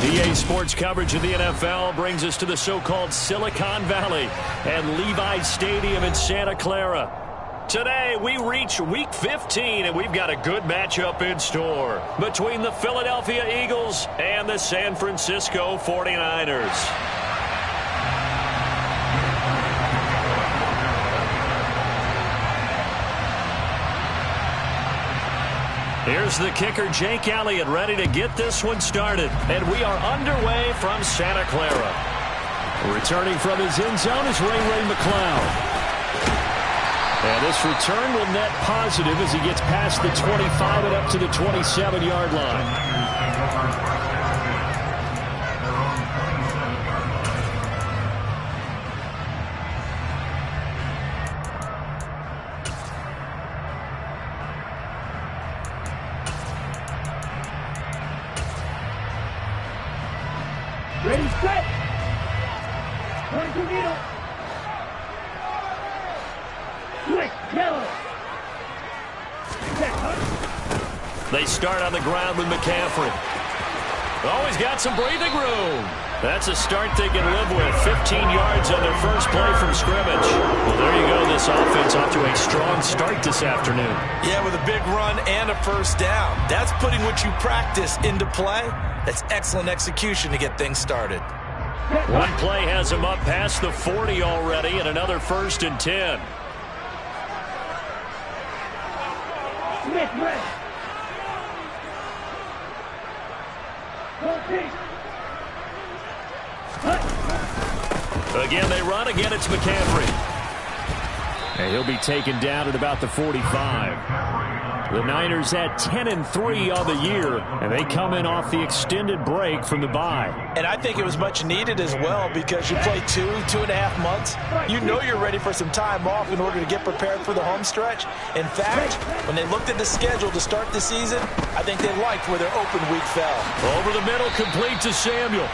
EA Sports coverage of the NFL brings us to the so-called Silicon Valley and Levi's Stadium in Santa Clara. Today, we reach Week 15, and we've got a good matchup in store between the Philadelphia Eagles and the San Francisco 49ers. Here's the kicker, Jake Elliott, ready to get this one started. And we are underway from Santa Clara. Returning from his end zone is Ray McCloud. And this return will net positive as he gets past the 25 and up to the 27-yard line. Ready, set. Going to middle. Switch, yellow. They start on the ground with McCaffrey. Oh, he's got some breathing room. That's a start they can live with. 15 yards on their first play from scrimmage. Well, there you go. This offense off to a strong start this afternoon. Yeah, with a big run and a first down. That's putting what you practice into play. That's excellent execution to get things started. One play has him up past the 40 already, and another 1st and 10. Smith, ready. Again, they run. Again, it's McCaffrey. And he'll be taken down at about the 45. The Niners at 10-3 on the year, and they come in off the extended break from the bye. And I think it was much needed as well because you play 2.5 months. You know you're ready for some time off in order to get prepared for the home stretch. In fact, when they looked at the schedule to start the season, I think they liked where their open week fell. Over the middle, complete to Samuel.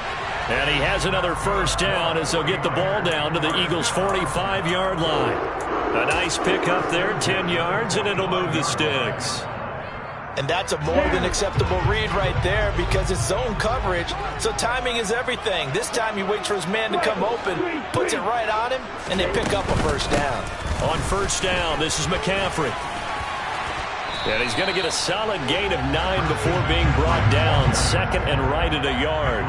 And he has another first down as they'll get the ball down to the Eagles' 45-yard line. A nice pick up there, 10 yards, and it'll move the sticks. And that's a more than acceptable read right there because it's zone coverage, so timing is everything. This time he waits for his man to come open, puts it right on him, and they pick up a first down. On first down, this is McCaffrey. And he's going to get a solid gain of 9 before being brought down. 2nd and right at a yard.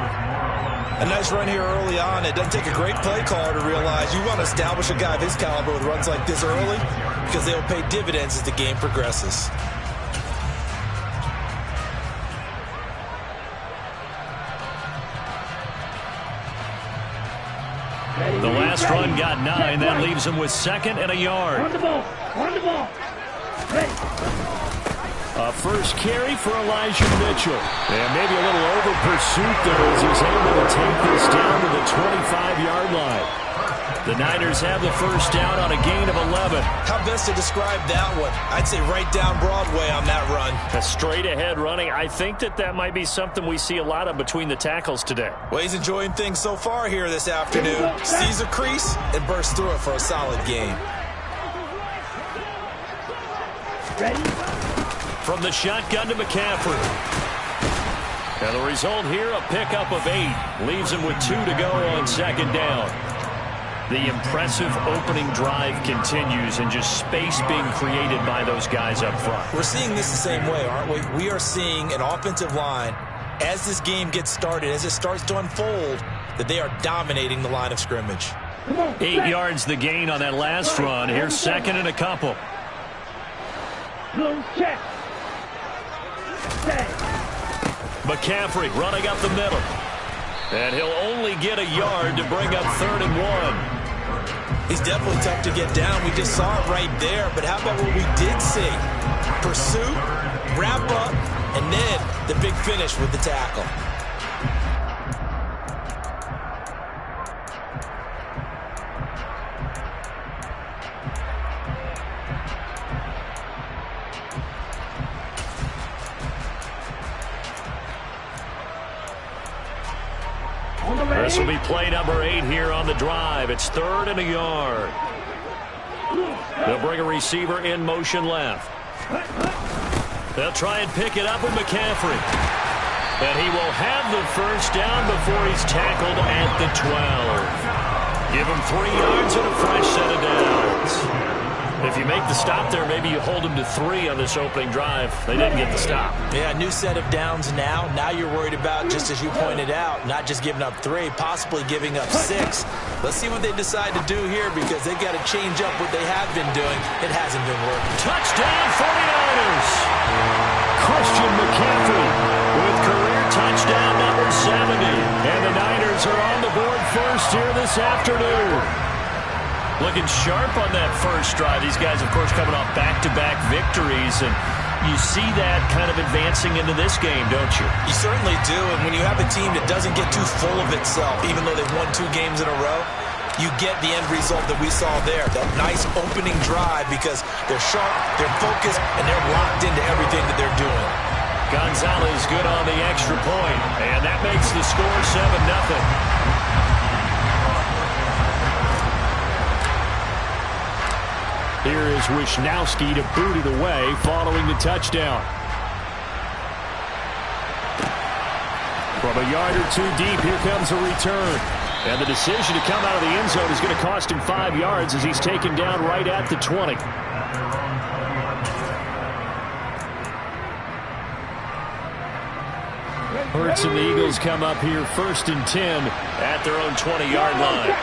A nice run here early on. It doesn't take a great play caller to realize you want to establish a guy of his caliber with runs like this early because they will pay dividends as the game progresses. The last run got 9. That leaves him with 2nd and a yard. On the ball. On the ball. Ready. A first carry for Elijah Mitchell. And maybe a little over pursuit there as he's able to take this down to the 25-yard line. The Niners have the first down on a gain of 11. How best to describe that one? I'd say right down Broadway on that run. A straight-ahead running. I think that might be something we see a lot of between the tackles today. Well, he's enjoying things so far here this afternoon. Sees a crease and bursts through it for a solid gain. Ready. From the shotgun to McCaffrey. And the result here, a pickup of 8. Leaves him with 2 to go on 2nd down. The impressive opening drive continues and just space being created by those guys up front. We're seeing this the same way, aren't we? We are seeing an offensive line, as this game gets started, as it starts to unfold, that they are dominating the line of scrimmage. 8 yards the gain on that last run. Here's 2nd and a couple. Close check. McCaffrey running up the middle. And he'll only get a yard to bring up 3rd and 1. He's definitely tough to get down. We just saw it right there. But how about what we did see? Pursuit, wrap up, and then the big finish with the tackle. This will be play number 8 here on the drive. It's 3rd and a yard. They'll bring a receiver in motion left. They'll try and pick it up with McCaffrey. And he will have the first down before he's tackled at the 12. Give him 3 yards and a fresh set of downs. If you make the stop there, maybe you hold him to 3 on this opening drive. They didn't get the stop. Yeah, new set of downs now. Now you're worried about, just as you pointed out, not just giving up 3, possibly giving up 6. Let's see what they decide to do here, because they've got to change up what they have been doing. It hasn't been working. Touchdown 49ers! Christian McCaffrey with career touchdown number 70. And the Niners are on the board first here this afternoon. Looking sharp on that first drive. These guys, of course, coming off back-to-back victories, and you see that kind of advancing into this game, don't you? You certainly do, and when you have a team that doesn't get too full of itself, even though they've won 2 games in a row, you get the end result that we saw there, that nice opening drive, because they're sharp, they're focused, and they're locked into everything that they're doing. Gonzalez good on the extra point, and that makes the score 7-0. Here is Wishnowski to boot it away following the touchdown. From a yard or 2 deep, here comes a return. And the decision to come out of the end zone is going to cost him 5 yards as he's taken down right at the 20. Hurts and the Eagles come up here 1st and 10 at their own 20-yard line.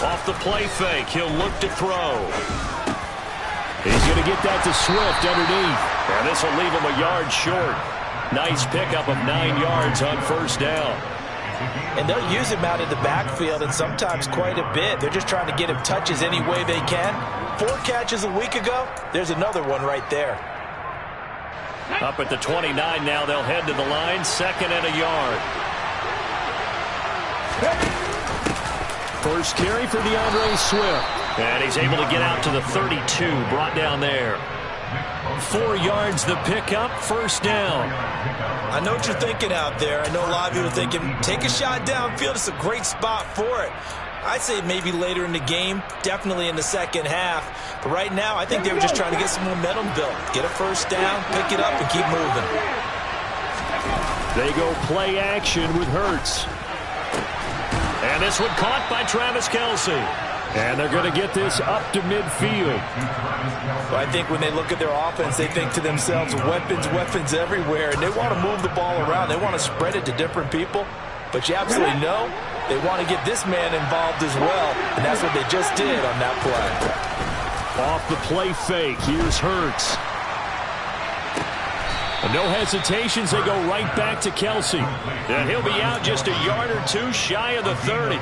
Off the play fake, he'll look to throw. He's going to get that to Swift underneath. And this will leave him a yard short. Nice pickup of 9 yards on first down. And they'll use him out in the backfield, and sometimes quite a bit. They're just trying to get him touches any way they can. 4 catches a week ago. There's another one right there. Up at the 29 now, they'll head to the line. 2nd and a yard. First carry for DeAndre Swift. And he's able to get out to the 32, brought down there. 4 yards the pickup, first down. I know what you're thinking out there. I know a lot of you are thinking, take a shot downfield. It's a great spot for it. I'd say maybe later in the game, definitely in the second half. But right now, I think they were just trying to get some momentum built. Get a first down, pick it up, and keep moving. They go play action with Hurts. And this one caught by Travis Kelce. And they're going to get this up to midfield. Well, I think when they look at their offense, they think to themselves, weapons, weapons everywhere. And they want to move the ball around. They want to spread it to different people. But you absolutely know they want to get this man involved as well. And that's what they just did on that play. Off the play fake, here's Hurts. No hesitations, they go right back to Kelce. And he'll be out just a yard or 2 shy of the 30.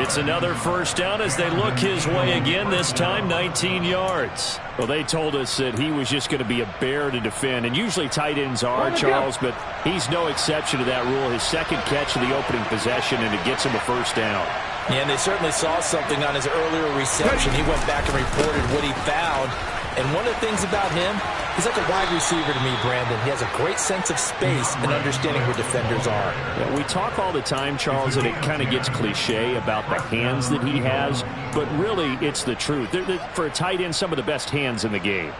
It's another first down as they look his way again, this time 19 yards. Well, they told us that he was just going to be a bear to defend, and usually tight ends are, Charles, but he's no exception to that rule. His 2nd catch of the opening possession, and it gets him a first down. Yeah, and they certainly saw something on his earlier reception. He went back and reported what he found. And one of the things about him, he's like a wide receiver to me, Brandon. He has a great sense of space and understanding where defenders are. Yeah, we talk all the time, Charles, and it kind of gets cliche about the hands that he has, but really it's the truth. They're, for a tight end, some of the best hands in the game.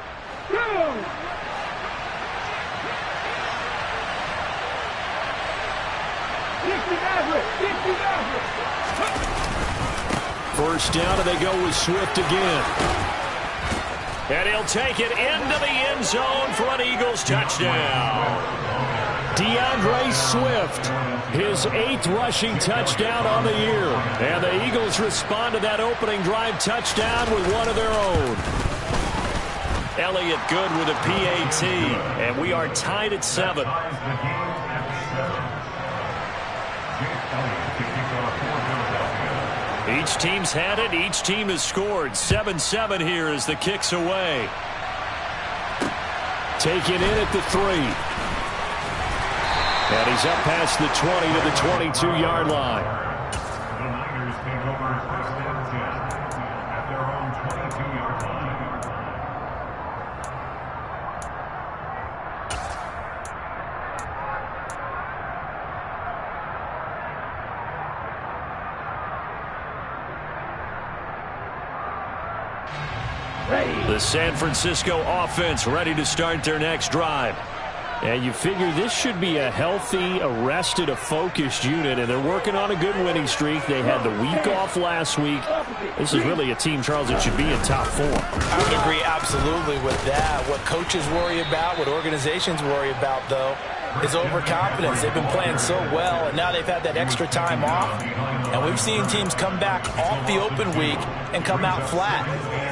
First down, and they go with Swift again. And he'll take it into the end zone for an Eagles touchdown. DeAndre Swift, his 8th rushing touchdown on the year. And the Eagles respond to that opening drive touchdown with one of their own. Elliott good with a PAT, and we are tied at 7. Each team's had it. Each team has scored. 7-7 here as the kick's away. Taken in at the 3. And he's up past the 20 to the 22-yard line. The Niners take over first and 10 at their own 22-yard line. The San Francisco offense ready to start their next drive. And you figure this should be a healthy, a rested, a focused unit, and they're working on a good winning streak. They had the week off last week. This is really a team, Charles, that should be in top 4. I would agree absolutely with that. What coaches worry about, what organizations worry about, though, is overconfidence. They've been playing so well, and now they've had that extra time off. And we've seen teams come back off the open week and come out flat.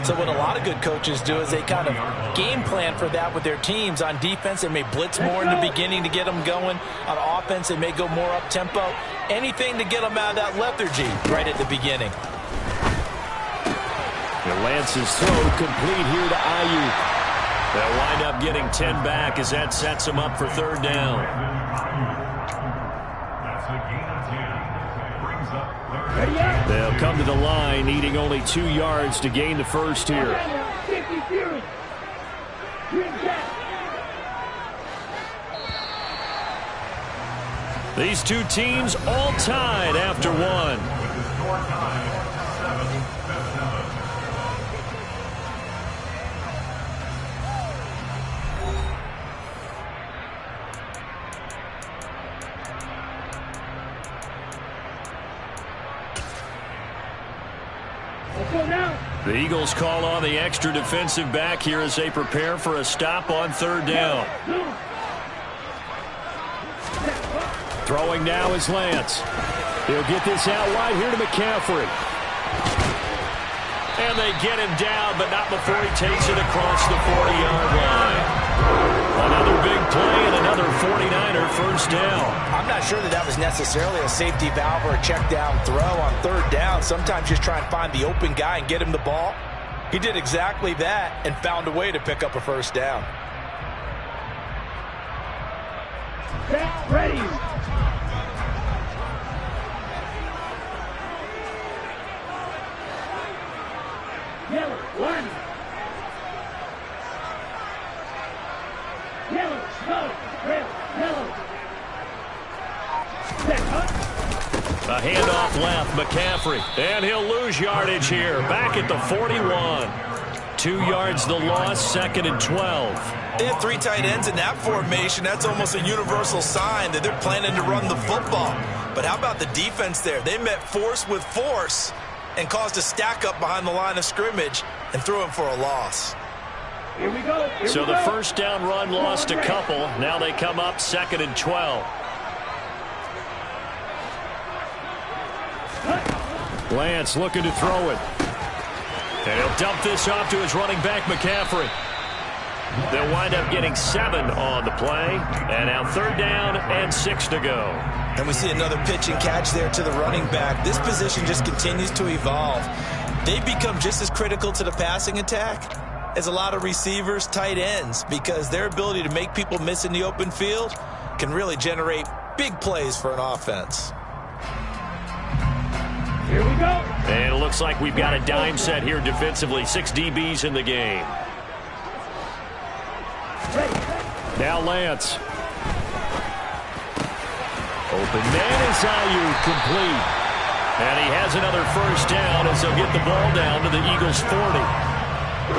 So what a lot of good coaches do is they kind of game plan for that with their teams. On defense, they may blitz more in the beginning to get them going. On offense, they may go more up-tempo. Anything to get them out of that lethargy right at the beginning. Lance's throw complete here to Ayuk. They'll wind up getting 10 back as that sets them up for 3rd down. That's a gain of 10. Brings up 3rd. They'll come to the line, needing only 2 yards to gain the first here. These two teams all tied after one. With the score time, 7-7. The Eagles call on the extra defensive back here as they prepare for a stop on 3rd down. Throwing now is Lance. He'll get this out wide here to McCaffrey. And they get him down, but not before he takes it across the 40-yard line. Another big play and another 49er first down. I'm not sure that was necessarily a safety valve or a check down throw on 3rd down. Sometimes just try and find the open guy and get him the ball. He did exactly that and found a way to pick up a first down. Ready. Yellow, 1. Yellow, go, red, yellow. A handoff left, McCaffrey. And he'll lose yardage here. Back at the 41. 2 yards the loss, 2nd and 12. They had 3 tight ends in that formation. That's almost a universal sign that they're planning to run the football. But how about the defense there? They met force with force and caused a stack up behind the line of scrimmage and threw him for a loss. Here we go. So the first down run lost a couple. Now they come up 2nd and 12. Lance looking to throw it. And he'll dump this off to his running back, McCaffrey. They'll wind up getting 7 on the play. And now 3rd down and 6 to go. And we see another pitch and catch there to the running back. This position just continues to evolve. They become just as critical to the passing attack as a lot of receivers, tight ends, because their ability to make people miss in the open field can really generate big plays for an offense. Here we go. And it looks like we've got a dime set here defensively. 6 DBs in the game. Now Lance. Open man is Ayuk, complete. And he has another first down as they'll get the ball down to the Eagles' 40.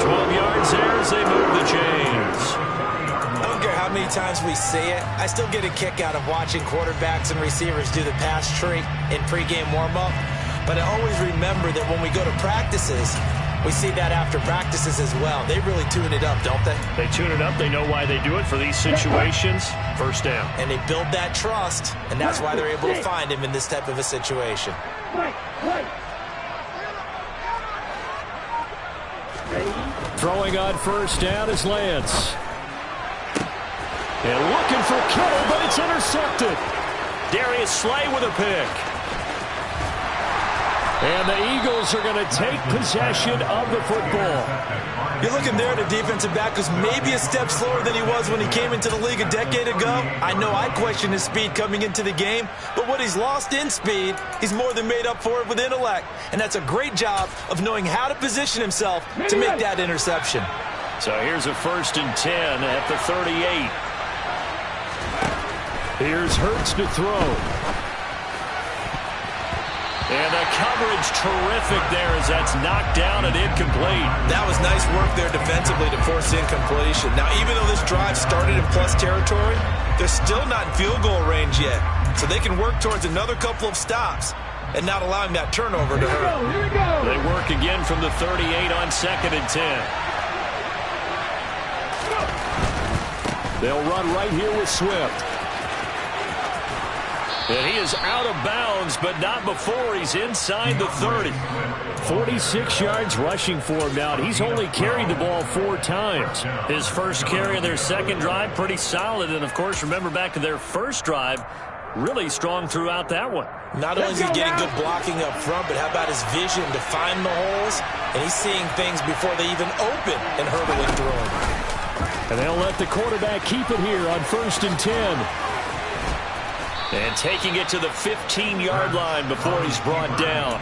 12 yards there as they move the chains. I don't care how many times we see it. I still get a kick out of watching quarterbacks and receivers do the pass tree in pregame warm-up. But I always remember that when we go to practices, we see that after practices as well. They really tune it up, don't they? They tune it up. They know why they do it for these situations. First down. And they build that trust, and that's why they're able to find him in this type of a situation. Right. Throwing on first down is Lance. And looking for Kittle, but it's intercepted. Darius Slay with a pick. And the Eagles are going to take possession of the football. You're looking there at a defensive back who's maybe a step slower than he was when he came into the league a decade ago. I know I questioned his speed coming into the game, but what he's lost in speed, he's more than made up for it with intellect. And that's a great job of knowing how to position himself to make that interception. So here's a 1st and 10 at the 38. Here's Hurts to throw. And the coverage terrific there as that's knocked down and incomplete. That was nice work there defensively to force incompletion. Now, even though this drive started in plus territory, they're still not in field goal range yet. So they can work towards another couple of stops and not allowing that turnover to hurt. Here we go. They work again from the 38 on 2nd and 10. They'll run right here with Swift. And he is out of bounds, but not before he's inside the 30. 46 yards rushing for him now. He's only carried the ball 4 times. His first carry of their second drive, pretty solid. And, of course, remember back to their first drive, really strong throughout that one. Not only is he getting good blocking up front, but how about his vision to find the holes? And he's seeing things before they even open and hurdling through them. And they'll let the quarterback keep it here on 1st and 10. And taking it to the 15-yard line before he's brought down.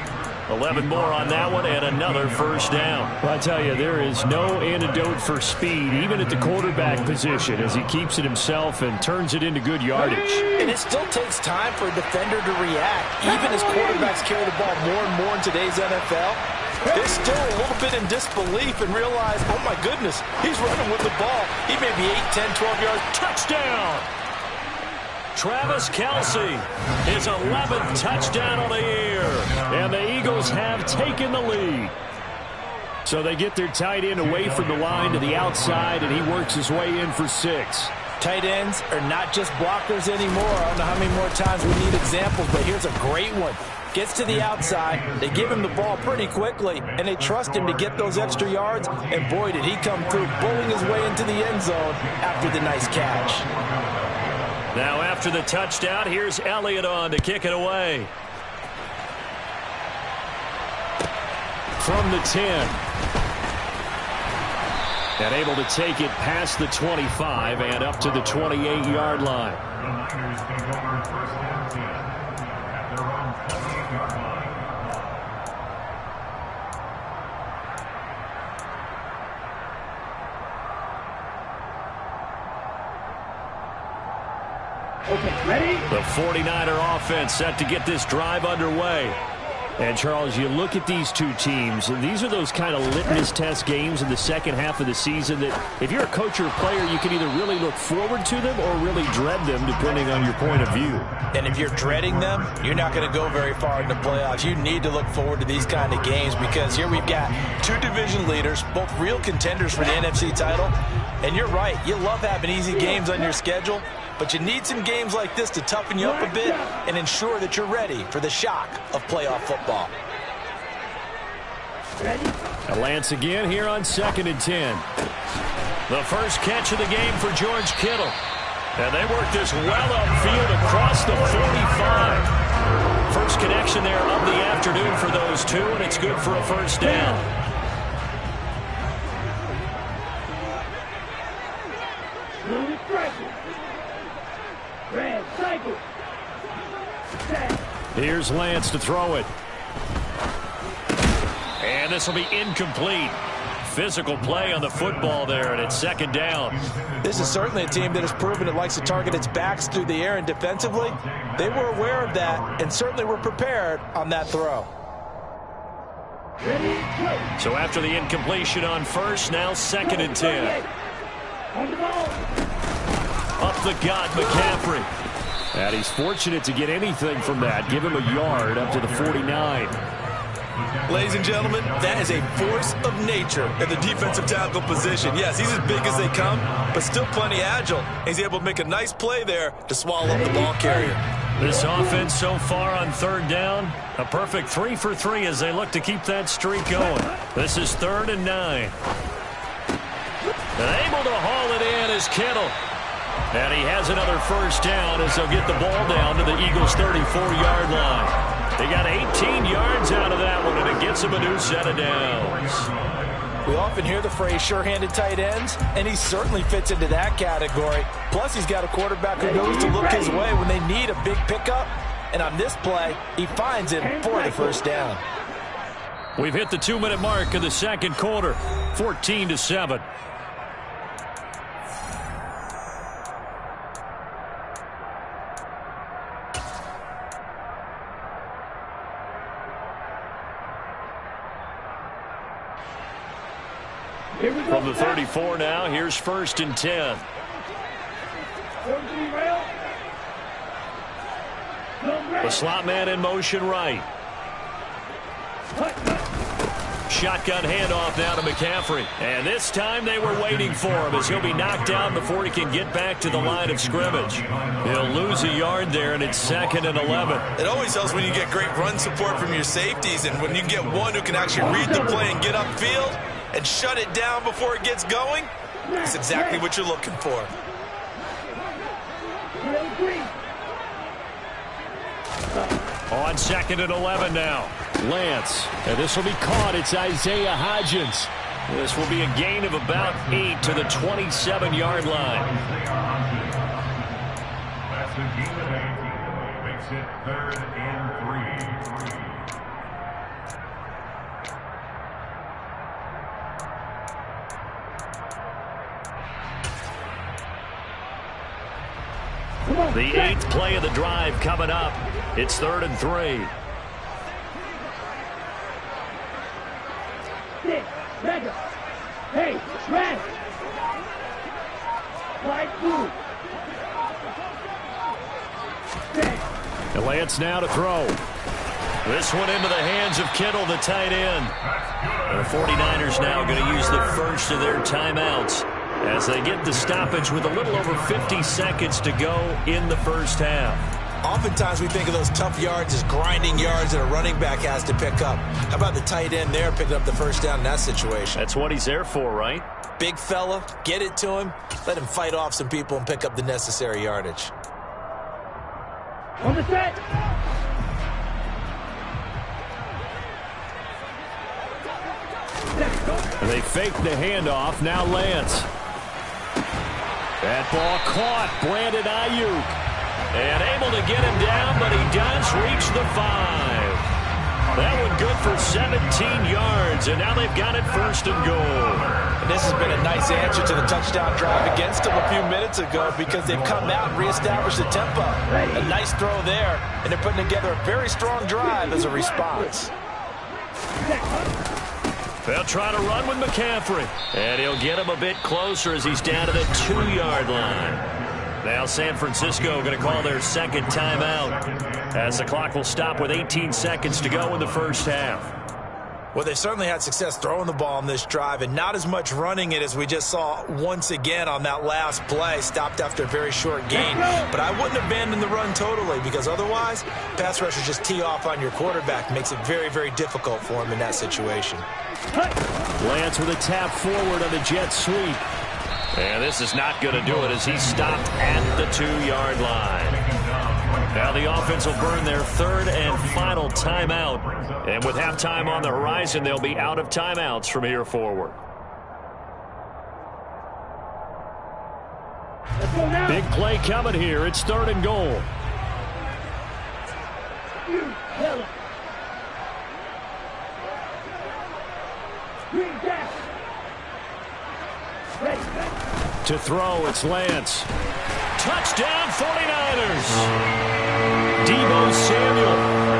11 more on that one and another first down. Well, I tell you, there is no antidote for speed, even at the quarterback position, as he keeps it himself and turns it into good yardage. And it still takes time for a defender to react. Even as quarterbacks carry the ball more and more in today's NFL, they're still a little bit in disbelief and realize, oh, my goodness, he's running with the ball. He may be 8, 10, 12 yards. Touchdown! Travis Kelce, his 11th touchdown on the year. And the Eagles have taken the lead. So they get their tight end away from the line to the outside, and he works his way in for 6. Tight ends are not just blockers anymore. I don't know how many more times we need examples, but here's a great one. Gets to the outside, they give him the ball pretty quickly, and they trust him to get those extra yards, and boy, did he come through, bowling his way into the end zone after the nice catch. Now after the touchdown, here's Elliott on to kick it away. From the 10. And able to take it past the 25 and up to the 28-yard line. The Niners take over 1st and 10 at their own 28-yard line. Okay, ready? The 49er offense set to get this drive underway. And, Charles, you look at these two teams, and these are those kind of litmus test games in the second half of the season that if you're a coach or a player, you can either really look forward to them or really dread them, depending on your point of view. And if you're dreading them, you're not going to go very far in the playoffs. You need to look forward to these kind of games because here we've got 2 division leaders, both real contenders for the NFC title. And you're right, you love having easy games on your schedule, but you need some games like this to toughen you up a bit and ensure that you're ready for the shock of playoff football. Ready? Lance again here on 2nd and 10. The first catch of the game for George Kittle. And they work this well upfield across the 45. First connection there of the afternoon for those two, and it's good for a first down. Red cycle. Here's Lance to throw it. And this will be incomplete. Physical play on the football there, and it's 2nd down. This is certainly a team that has proven it likes to target its backs through the air, and defensively, they were aware of that and certainly were prepared on that throw. So after the incompletion on first, now 2nd and 10. On the ball. Up the gut, McCaffrey. And he's fortunate to get anything from that. Give him a yard up to the 49. Ladies and gentlemen, that is a force of nature at the defensive tackle position. Yes, he's as big as they come, but still plenty agile. He's able to make a nice play there to swallow up the ball carrier. This offense so far on 3rd down, a perfect 3 for 3 as they look to keep that streak going. This is 3rd and 9. And able to haul it in is Kittle. And he has another first down as they'll get the ball down to the Eagles' 34-yard line. They got 18 yards out of that one, and it gets him a new set of downs. We often hear the phrase sure-handed tight ends, and he certainly fits into that category. Plus, he's got a quarterback who knows to look his way when they need a big pickup. And on this play, he finds him for the first down. We've hit the 2-minute mark of the second quarter, 14-7. From the 34 now, here's 1st and 10. The slot man in motion right. Shotgun handoff now to McCaffrey. And this time they were waiting for him as he'll be knocked down before he can get back to the line of scrimmage. He'll lose a yard there, and it's 2nd and 11. It always helps when you get great run support from your safeties, and when you get one who can actually read the play and get upfield and shut it down before it gets going, that's exactly what you're looking for. On 2nd and 11 now. Lance. And this will be caught. It's Isaiah Hodgins. This will be a gain of about 8 to the 27-yard line. That's the gain of 8. Makes it 3rd and 3. The 8th play of the drive coming up. It's 3rd and 3. Hey, Trent! Slide through. Lance now to throw. This one into the hands of Kittle, the tight end. The 49ers now going to use the first of their timeouts as they get the stoppage with a little over 50 seconds to go in the first half. Oftentimes we think of those tough yards as grinding yards that a running back has to pick up. How about the tight end there picking up the first down in that situation? That's what he's there for, right? Big fella, get it to him, let him fight off some people and pick up the necessary yardage. On the set! They fake the handoff. Now Lance. That ball caught. Brandon Ayuk. And able to get him down, but he does reach the 5. That one good for 17 yards, and now they've got it 1st and goal. And this has been a nice answer to the touchdown drive against them a few minutes ago because they've come out and reestablished the tempo. A nice throw there, and they're putting together a very strong drive as a response. They'll try to run with McCaffrey, and he'll get him a bit closer as he's down to the 2-yard line. Now San Francisco going to call their 2nd timeout as the clock will stop with 18 seconds to go in the first half. Well, they've certainly had success throwing the ball on this drive and not as much running it as we just saw once again on that last play, stopped after a very short gain. But I wouldn't abandon the run totally because otherwise, pass rushers just tee off on your quarterback. Makes it very, very difficult for him in that situation. Lance with a tap forward on the jet sweep. And this is not going to do it as he's stopped at the 2-yard line. Now the offense will burn their 3rd and final timeout. And with halftime on the horizon, they'll be out of timeouts from here forward. Big play coming here. It's 3rd and goal. To throw, it's Lance. Touchdown, 49ers. Deebo Samuel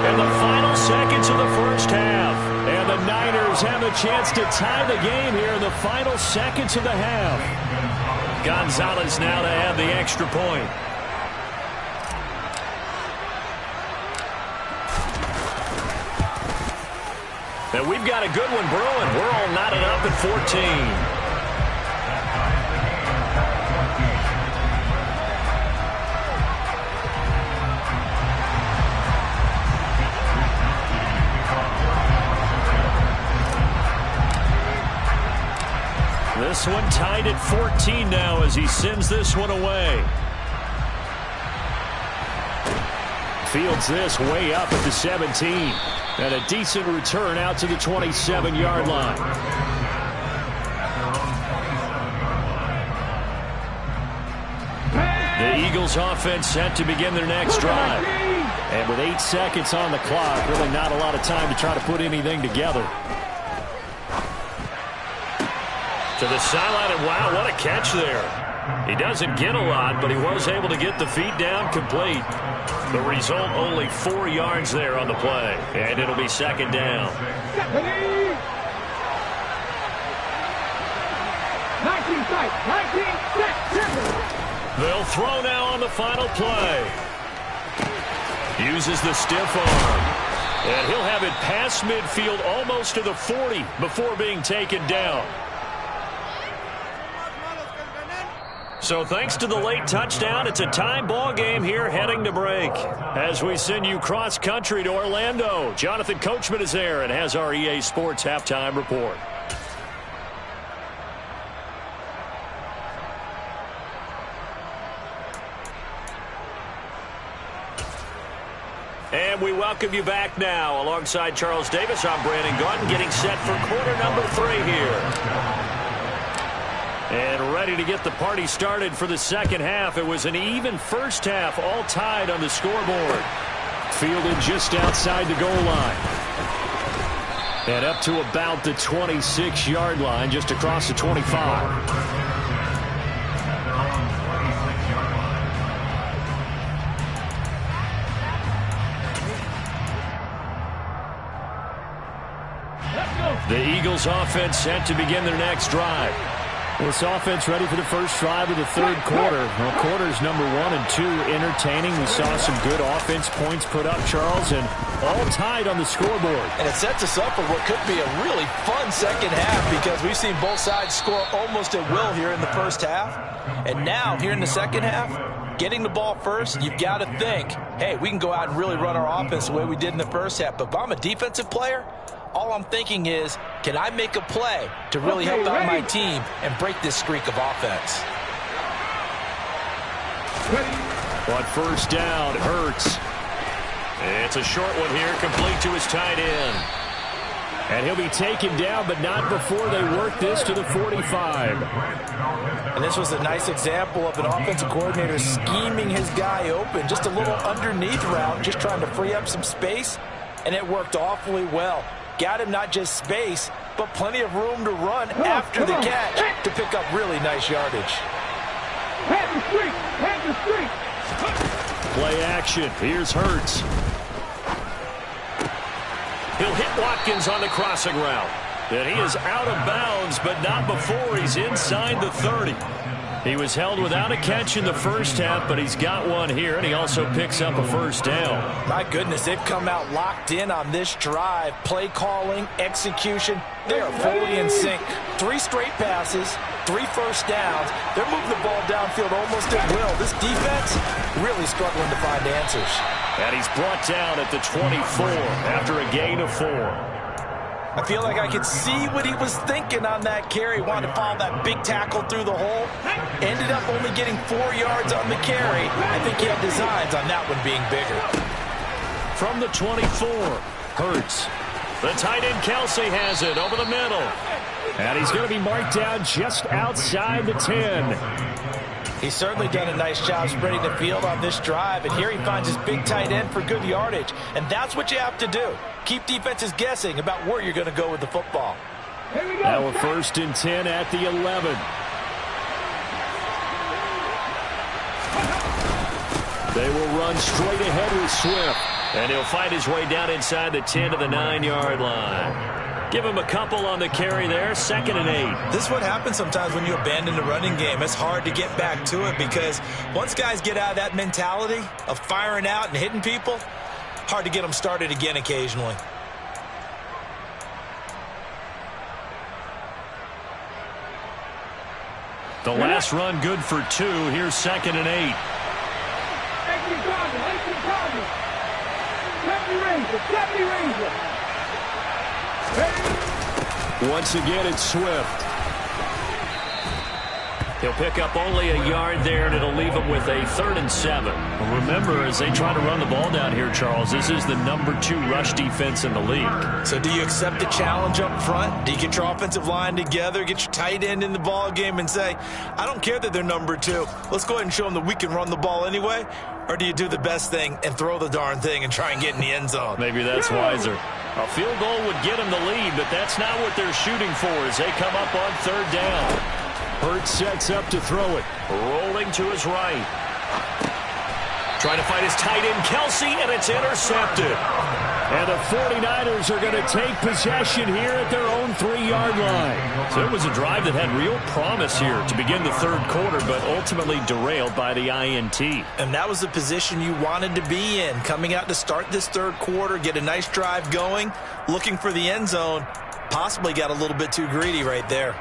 in the final seconds of the first half. And the Niners have a chance to tie the game here in the final seconds of the half. Gonzalez now to add the extra point. And we've got a good one brewing. We're all knotted up at 14. This one tied at 14 now as he sends this one away. Fields this way up at the 17. And a decent return out to the 27-yard line. The Eagles offense set to begin their next drive. And with 8 seconds on the clock, really not a lot of time to try to put anything together. To the sideline, and wow, what a catch there. He doesn't get a lot, but he was able to get the feet down complete. The result, only 4 yards there on the play, and it'll be 2nd down. Right, 19, set, triple. They'll throw now on the final play. Uses the stiff arm. And he'll have it past midfield almost to the 40 before being taken down. So thanks to the late touchdown, it's a tie ball game here heading to break. As we send you cross country to Orlando, Jonathan Coachman is there and has our EA Sports halftime report. And we welcome you back now. Alongside Charles Davis, I'm Brandon Gaudin, getting set for quarter number 3 here. And ready to get the party started for the second half. It was an even first half, all tied on the scoreboard. Fielded just outside the goal line. And up to about the 26-yard line, just across the 25. The Eagles offense set to begin their next drive. This offense ready for the first drive of the third quarter. Well, quarters number 1 and 2 entertaining. We saw some good offense points put up, Charles, and all tied on the scoreboard. And it sets us up for what could be a really fun second half because we've seen both sides score almost at will here in the first half. And now, here in the second half, getting the ball first, you've got to think, hey, we can go out and really run our offense the way we did in the first half. But if I'm a defensive player, all I'm thinking is, can I make a play to really help out my team and break this streak of offense? On first down, Hurts. It's a short one here, complete to his tight end. And he'll be taken down, but not before they work this to the 45. And this was a nice example of an offensive coordinator scheming his guy open. Just a little underneath route, just trying to free up some space, and it worked awfully well. Got him not just space, but plenty of room to run after the catch to pick up really nice yardage. Have the streak, have the streak. Play action. Here's Hurts. He'll hit Watkins on the crossing route. And he is out of bounds, but not before he's inside the 30. He was held without a catch in the first half, but he's got one here, and he also picks up a first down. My goodness, they've come out locked in on this drive. Play calling, execution, they are fully in sync. 3 straight passes, 3 first downs. They're moving the ball downfield almost at will. This defense really struggling to find answers. And he's brought down at the 24 after a gain of 4. I feel like I could see what he was thinking on that carry. Wanted to follow that big tackle through the hole. Ended up only getting 4 yards on the carry. I think he had designs on that one being bigger. From the 24, Hurts. The tight end Kelsey has it over the middle. And he's going to be marked down just outside the 10. He's certainly done a nice job spreading the field on this drive, and here he finds his big tight end for good yardage. And that's what you have to do. Keep defenses guessing about where you're going to go with the football. Here we go. Now a 1st and 10 at the 11. They will run straight ahead with Swift. And he'll find his way down inside the 10 to the 9-yard line. Give him a couple on the carry there, 2nd and 8. This is what happens sometimes when you abandon the running game. It's hard to get back to it because once guys get out of that mentality of firing out and hitting people, hard to get them started again occasionally. The last run good for 2. Here's 2nd and 8. Once again, it's Swift. He'll pick up only a yard there, and it'll leave him with a 3rd and 7. Well, remember, as they try to run the ball down here, Charles, this is the number 2 rush defense in the league. So do you accept the challenge up front? Do you get your offensive line together, get your tight end in the ball game and say, I don't care that they're number 2. Let's go ahead and show them that we can run the ball anyway? Or do you do the best thing and throw the darn thing and try and get in the end zone? Maybe that's wiser. A field goal would get them the lead, but that's not what they're shooting for as they come up on 3rd down. Hurts sets up to throw it. Rolling to his right. Trying to find his tight end, Kelsey, and it's intercepted. And the 49ers are going to take possession here at their own 3-yard line. So it was a drive that had real promise here to begin the third quarter, but ultimately derailed by the INT. And that was the position you wanted to be in, coming out to start this third quarter, get a nice drive going, looking for the end zone. Possibly got a little bit too greedy right there.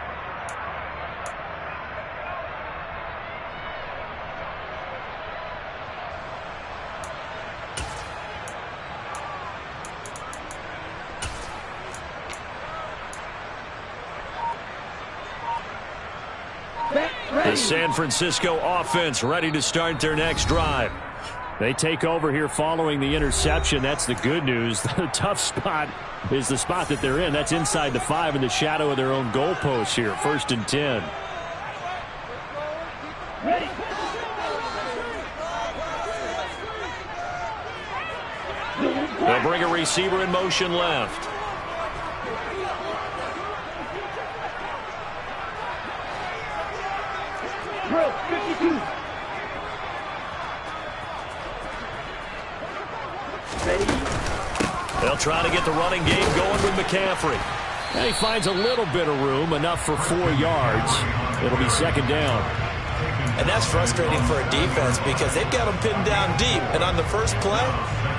The San Francisco offense ready to start their next drive. They take over here following the interception. That's the good news. The tough spot is the spot that they're in. That's inside the 5 in the shadow of their own goalpost here. 1st and 10. Ready. They'll bring a receiver in motion left. Drill 52. They'll try to get the running game going with McCaffrey. And he finds a little bit of room, enough for 4 yards. It'll be 2nd down. And that's frustrating for a defense because they've got them pinned down deep. And on the first play,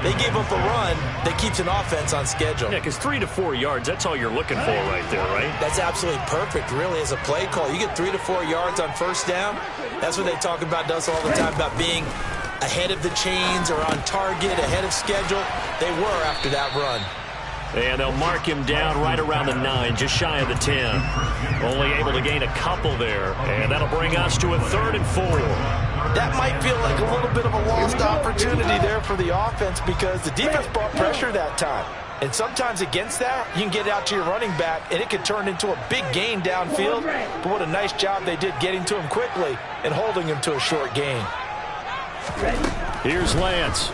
they gave up a run that keeps an offense on schedule. Yeah, because 3 to 4 yards, that's all you're looking for right there, right? That's absolutely perfect, really, as a play call. You get 3 to 4 yards on first down. That's what they talk about us all the time, about being ahead of the chains or on target, ahead of schedule. They were after that run. And they'll mark him down right around the 9, just shy of the 10. Only able to gain a couple there. And that'll bring us to a 3rd and 4. That might feel like a little bit of a lost opportunity there for the offense because the defense brought pressure that time. And sometimes against that, you can get out to your running back, and it could turn into a big gain downfield. But what a nice job they did getting to him quickly and holding him to a short gain. Here's Lance.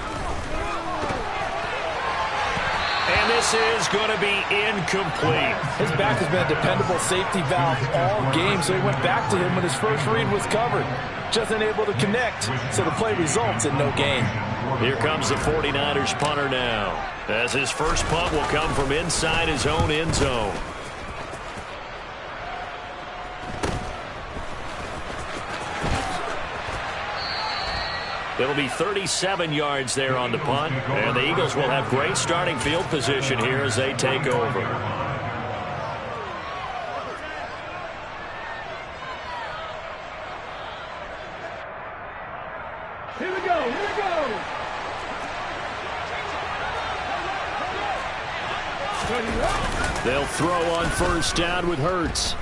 And this is going to be incomplete. His back has been a dependable safety valve all game, so he went back to him when his first read was covered. Just unable to connect, so the play results in no gain. Here comes the 49ers punter now, as his first punt will come from inside his own end zone. It'll be 37 yards there on the punt, and the Eagles will have great starting field position here as they take over. Here we go. Here we go. They'll throw on first down with Hurts.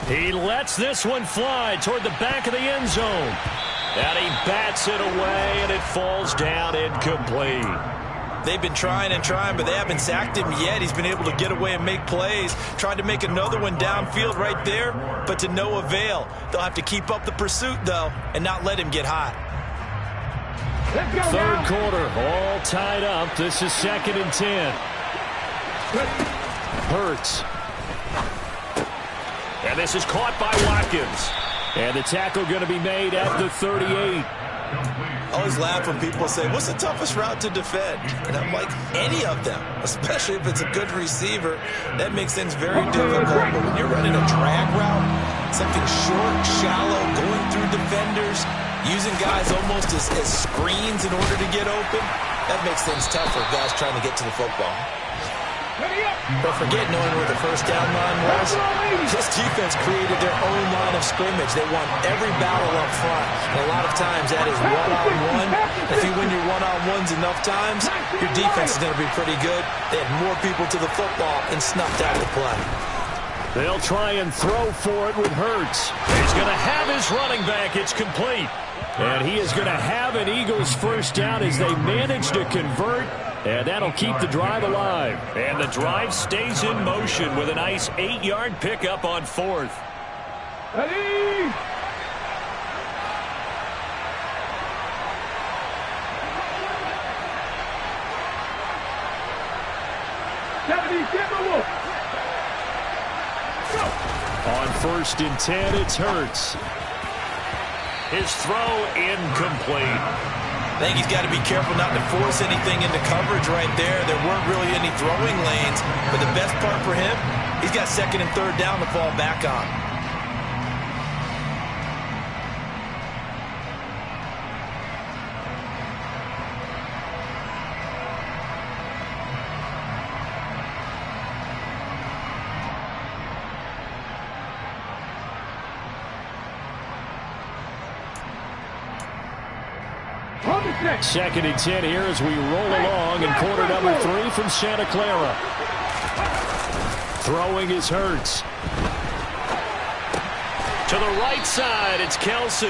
He lets this one fly toward the back of the end zone. And he bats it away, and it falls down incomplete. They've been trying and trying, but they haven't sacked him yet. He's been able to get away and make plays. Tried to make another one downfield right there, but to no avail. They'll have to keep up the pursuit, though, and not let him get hot. Let's go. Third now. quarter, all tied up. This is 2nd and 10. Hurts. And this is caught by Watkins. And the tackle going to be made at the 38. I always laugh when people say, what's the toughest route to defend? And I'm like, any of them, especially if it's a good receiver. That makes things very difficult. But when you're running a drag route, something short, shallow, going through defenders, using guys almost as screens in order to get open, that makes things tough for guys trying to get to the football. But forget knowing where the first down line was. This defense created their own line of scrimmage. They won every battle up front. And a lot of times that is one-on-one. If you win your one-on-ones enough times, your defense is going to be pretty good. They had more people to the football and snuffed out the play. They'll try and throw for it with Hurts. He's going to have his running back. It's complete. And he is going to have an Eagles first down as they manage to convert. And that'll keep the drive alive. And the drive stays in motion with a nice 8-yard pickup on 4th. Ready. On 1st and 10, it's Hurts. His throw incomplete. I think he's got to be careful not to force anything into coverage right there. There weren't really any throwing lanes, but the best part for him, he's got second and third down to fall back on. Second and 10 here as we roll along in quarter number 3 from Santa Clara. Throwing is Hurts. To the right side, it's Kelsey.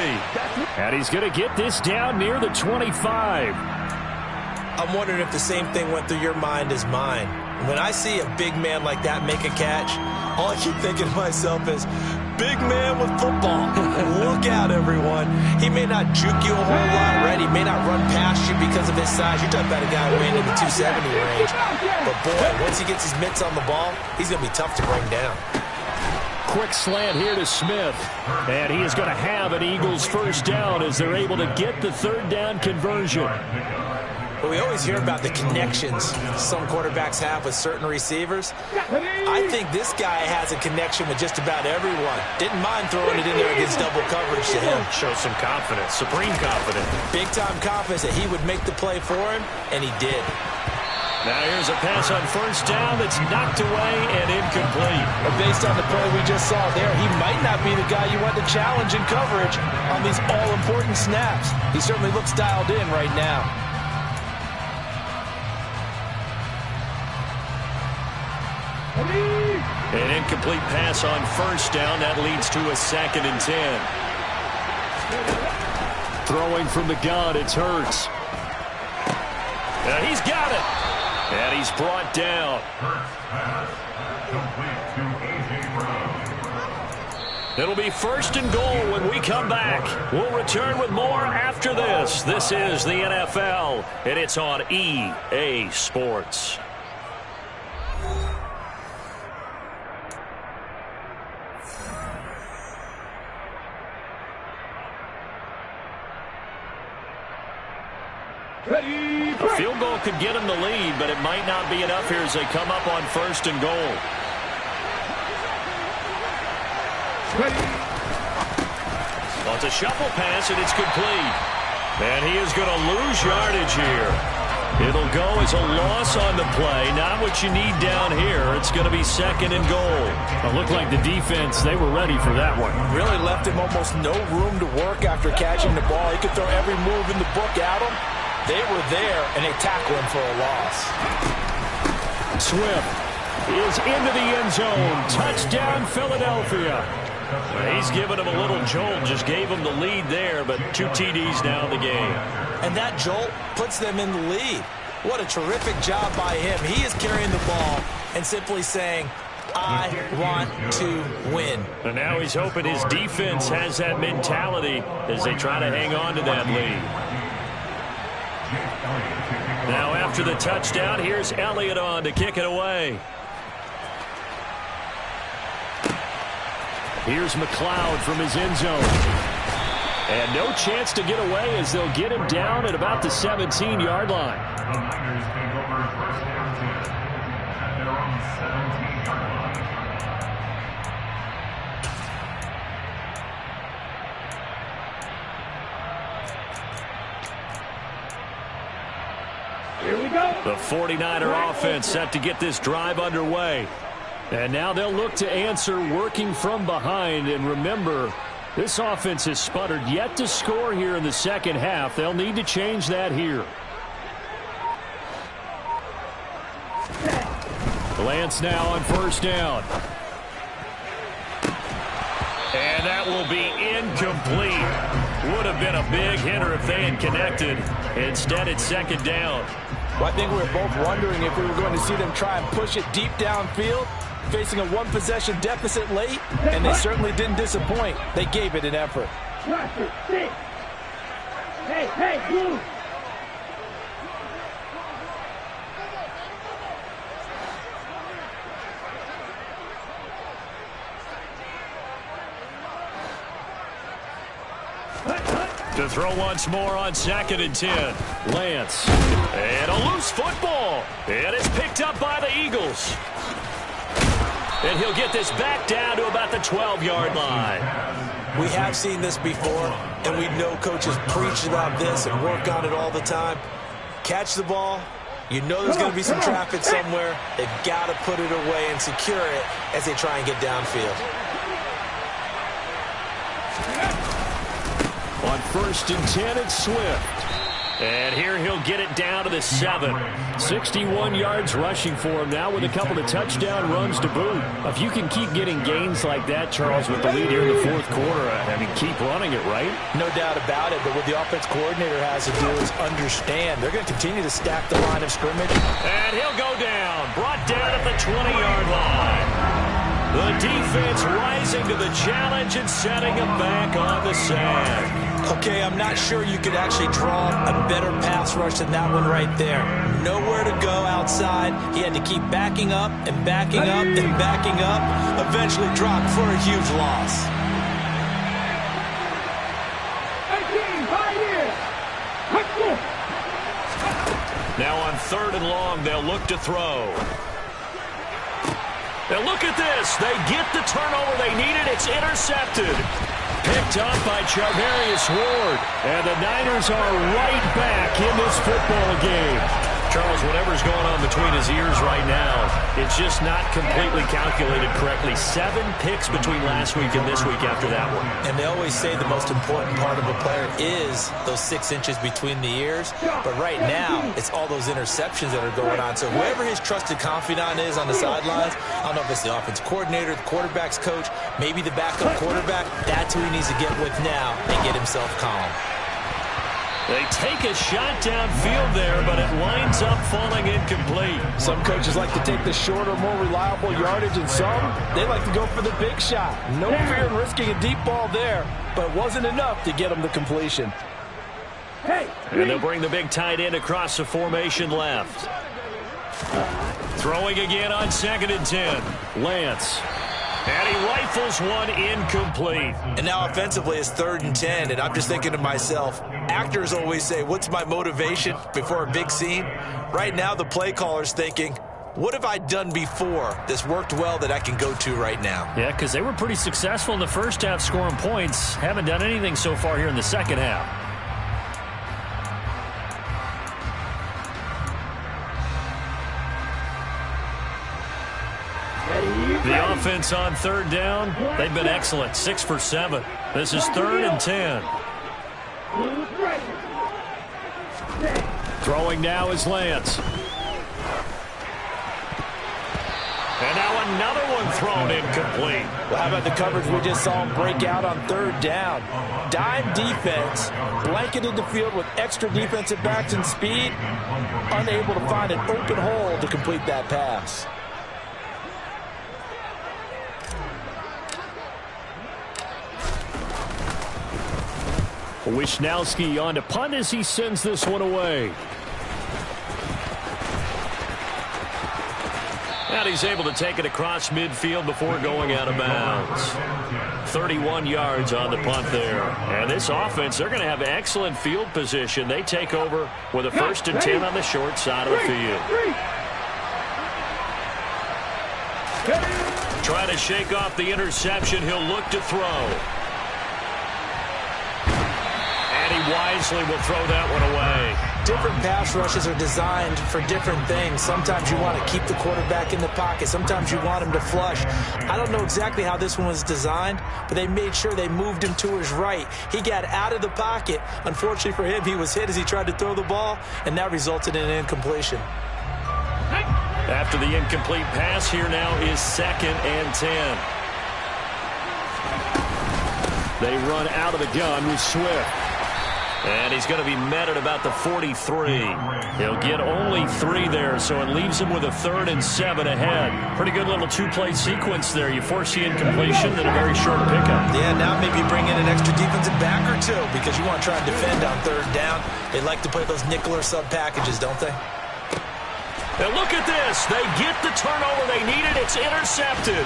And he's going to get this down near the 25. I'm wondering if the same thing went through your mind as mine. When I see a big man like that make a catch, all I keep thinking to myself is, big man with football. Look out, everyone. He may not juke you a whole lot, right? He may not run past you because of his size. You're talking about a guy weighing in the 270 range. But, boy, once he gets his mitts on the ball, he's going to be tough to bring down. Quick slant here to Smith. And he is going to have an Eagles first down as they're able to get the third down conversion. But we always hear about the connections some quarterbacks have with certain receivers. I think this guy has a connection with just about everyone. Didn't mind throwing it in there against double coverage to him. Shows some confidence, supreme confidence. Big-time confidence that he would make the play for him, and he did. Now here's a pass on first down that's knocked away and incomplete. But based on the play we just saw there, he might not be the guy you want to challenge in coverage on these all-important snaps. He certainly looks dialed in right now. An incomplete pass on first down. That leads to a second and 10. Throwing from the gun, it's Hurts. He's got it. And he's brought down. It'll be first and goal when we come back. We'll return with more after this. This is the NFL, and it's on EA Sports. A field goal could get them the lead, but it might not be enough here as they come up on first and goal. Well, it's a shuffle pass, and it's complete. And he is going to lose yardage here. It'll go as a loss on the play. Not what you need down here. It's going to be second and goal. It looked like the defense, they were ready for that one. Really left him almost no room to work after catching the ball. He could throw every move in the book at him. They were there, and they tackled him for a loss. Swift is into the end zone. Touchdown, Philadelphia. He's given him a little jolt, just gave him the lead there, but 2 TDs now in the game. And that jolt puts them in the lead. What a terrific job by him. He is carrying the ball and simply saying, I want to win. And now he's hoping his defense has that mentality as they try to hang on to that lead. Now after the touchdown, here's Elliott on to kick it away. Here's McLeod from his end zone. And no chance to get away as they'll get him down at about the 17-yard line. The Niners take over first down 10 at their own 17-yard line. Here we go. The 49er offense set to get this drive underway. And now they'll look to answer working from behind. And remember, this offense has sputtered yet to score here in the second half. They'll need to change that here. Lance now on first down. And that will be incomplete. Would have been a big hitter if they had connected. Instead, it's second down. Well, I think we were both wondering if we were going to see them try and push it deep downfield, facing a one-possession deficit late, and they certainly didn't disappoint. They gave it an effort. Hey, move. To throw once more on 2nd and 10. Lance. And a loose football. And it's picked up by the Eagles. And he'll get this back down to about the 12-yard line. We have seen this before, and we know coaches preach about this and work on it all the time. Catch the ball. You know there's going to be some traffic somewhere. They've got to put it away and secure it as they try and get downfield. On 1st and 10, it's Swift. And here he'll get it down to the 7. 61 yards rushing for him now with a couple of touchdown runs to boot. If you can keep getting gains like that, Charles, with the lead here in the 4th quarter, I mean, keep running it, right? No doubt about it, but what the offense coordinator has to do is understand they're going to continue to stack the line of scrimmage. And he'll go down, brought down at the 20-yard line. The defense rising to the challenge and setting it back on the sand. Okay, I'm not sure you could actually draw a better pass rush than that one right there. Nowhere to go outside. He had to keep backing up and backing up and backing up. Eventually dropped for a huge loss. Now on 3rd and long, they'll look to throw. Now look at this. They get the turnover they needed. It's intercepted. Picked up by Charvarius Ward. And the Niners are right back in this football game. Charles, whatever's going on between his ears right now, it's just not completely calculated correctly. 7 picks between last week and this week after that one. And they always say the most important part of a player is those 6 inches between the ears. But right now, it's all those interceptions that are going on. So whoever his trusted confidant is on the sidelines, I don't know if it's the offense coordinator, the quarterback's coach, maybe the backup quarterback, that's who he needs to get with now and get himself calm. They take a shot downfield there, but it winds up falling incomplete. Some coaches like to take the shorter, more reliable yardage, and some, they like to go for the big shot. No fear in risking a deep ball there, but it wasn't enough to get them the completion. And they'll bring the big tight end across the formation left. Throwing again on 2nd and 10. Lance. And he rifles one incomplete. And now offensively it's 3rd and 10, and I'm just thinking to myself, actors always say, what's my motivation before a big scene? Right now the play caller's thinking, what have I done before that's worked well that I can go to right now? Yeah, because they were pretty successful in the first half scoring points. Haven't done anything so far here in the second half. The offense on 3rd down, they've been excellent, 6 for 7. This is 3rd and 10. Throwing now is Lance. And now another one thrown incomplete. Well, how about the coverage we just saw him break out on 3rd down? Dime defense, blanketed the field with extra defensive backs and speed, unable to find an open hole to complete that pass. Wishnowski on to punt as he sends this one away. And he's able to take it across midfield before going out of bounds. 31 yards on the punt there. And this offense, they're going to have excellent field position. They take over with a 1st and 10 on the short side of the field. Trying to shake off the interception. He'll look to throw. Wisely will throw that one away. Different pass rushes are designed for different things. Sometimes you want to keep the quarterback in the pocket. Sometimes you want him to flush. I don't know exactly how this one was designed, but they made sure they moved him to his right. He got out of the pocket. Unfortunately for him, he was hit as he tried to throw the ball, and that resulted in an incompletion. After the incomplete pass, here now is 2nd and 10. They run out of the gun with Swift. And he's going to be met at about the 43. He'll get only 3 there, so it leaves him with a 3rd and 7 ahead. Pretty good little 2-play sequence there. You force the incompletion, then a very short pickup. Yeah, now maybe bring in an extra defensive back or 2 because you want to try and defend on 3rd down. They like to play those nickel or sub packages, don't they? Now look at this. They get the turnover they needed. It's intercepted.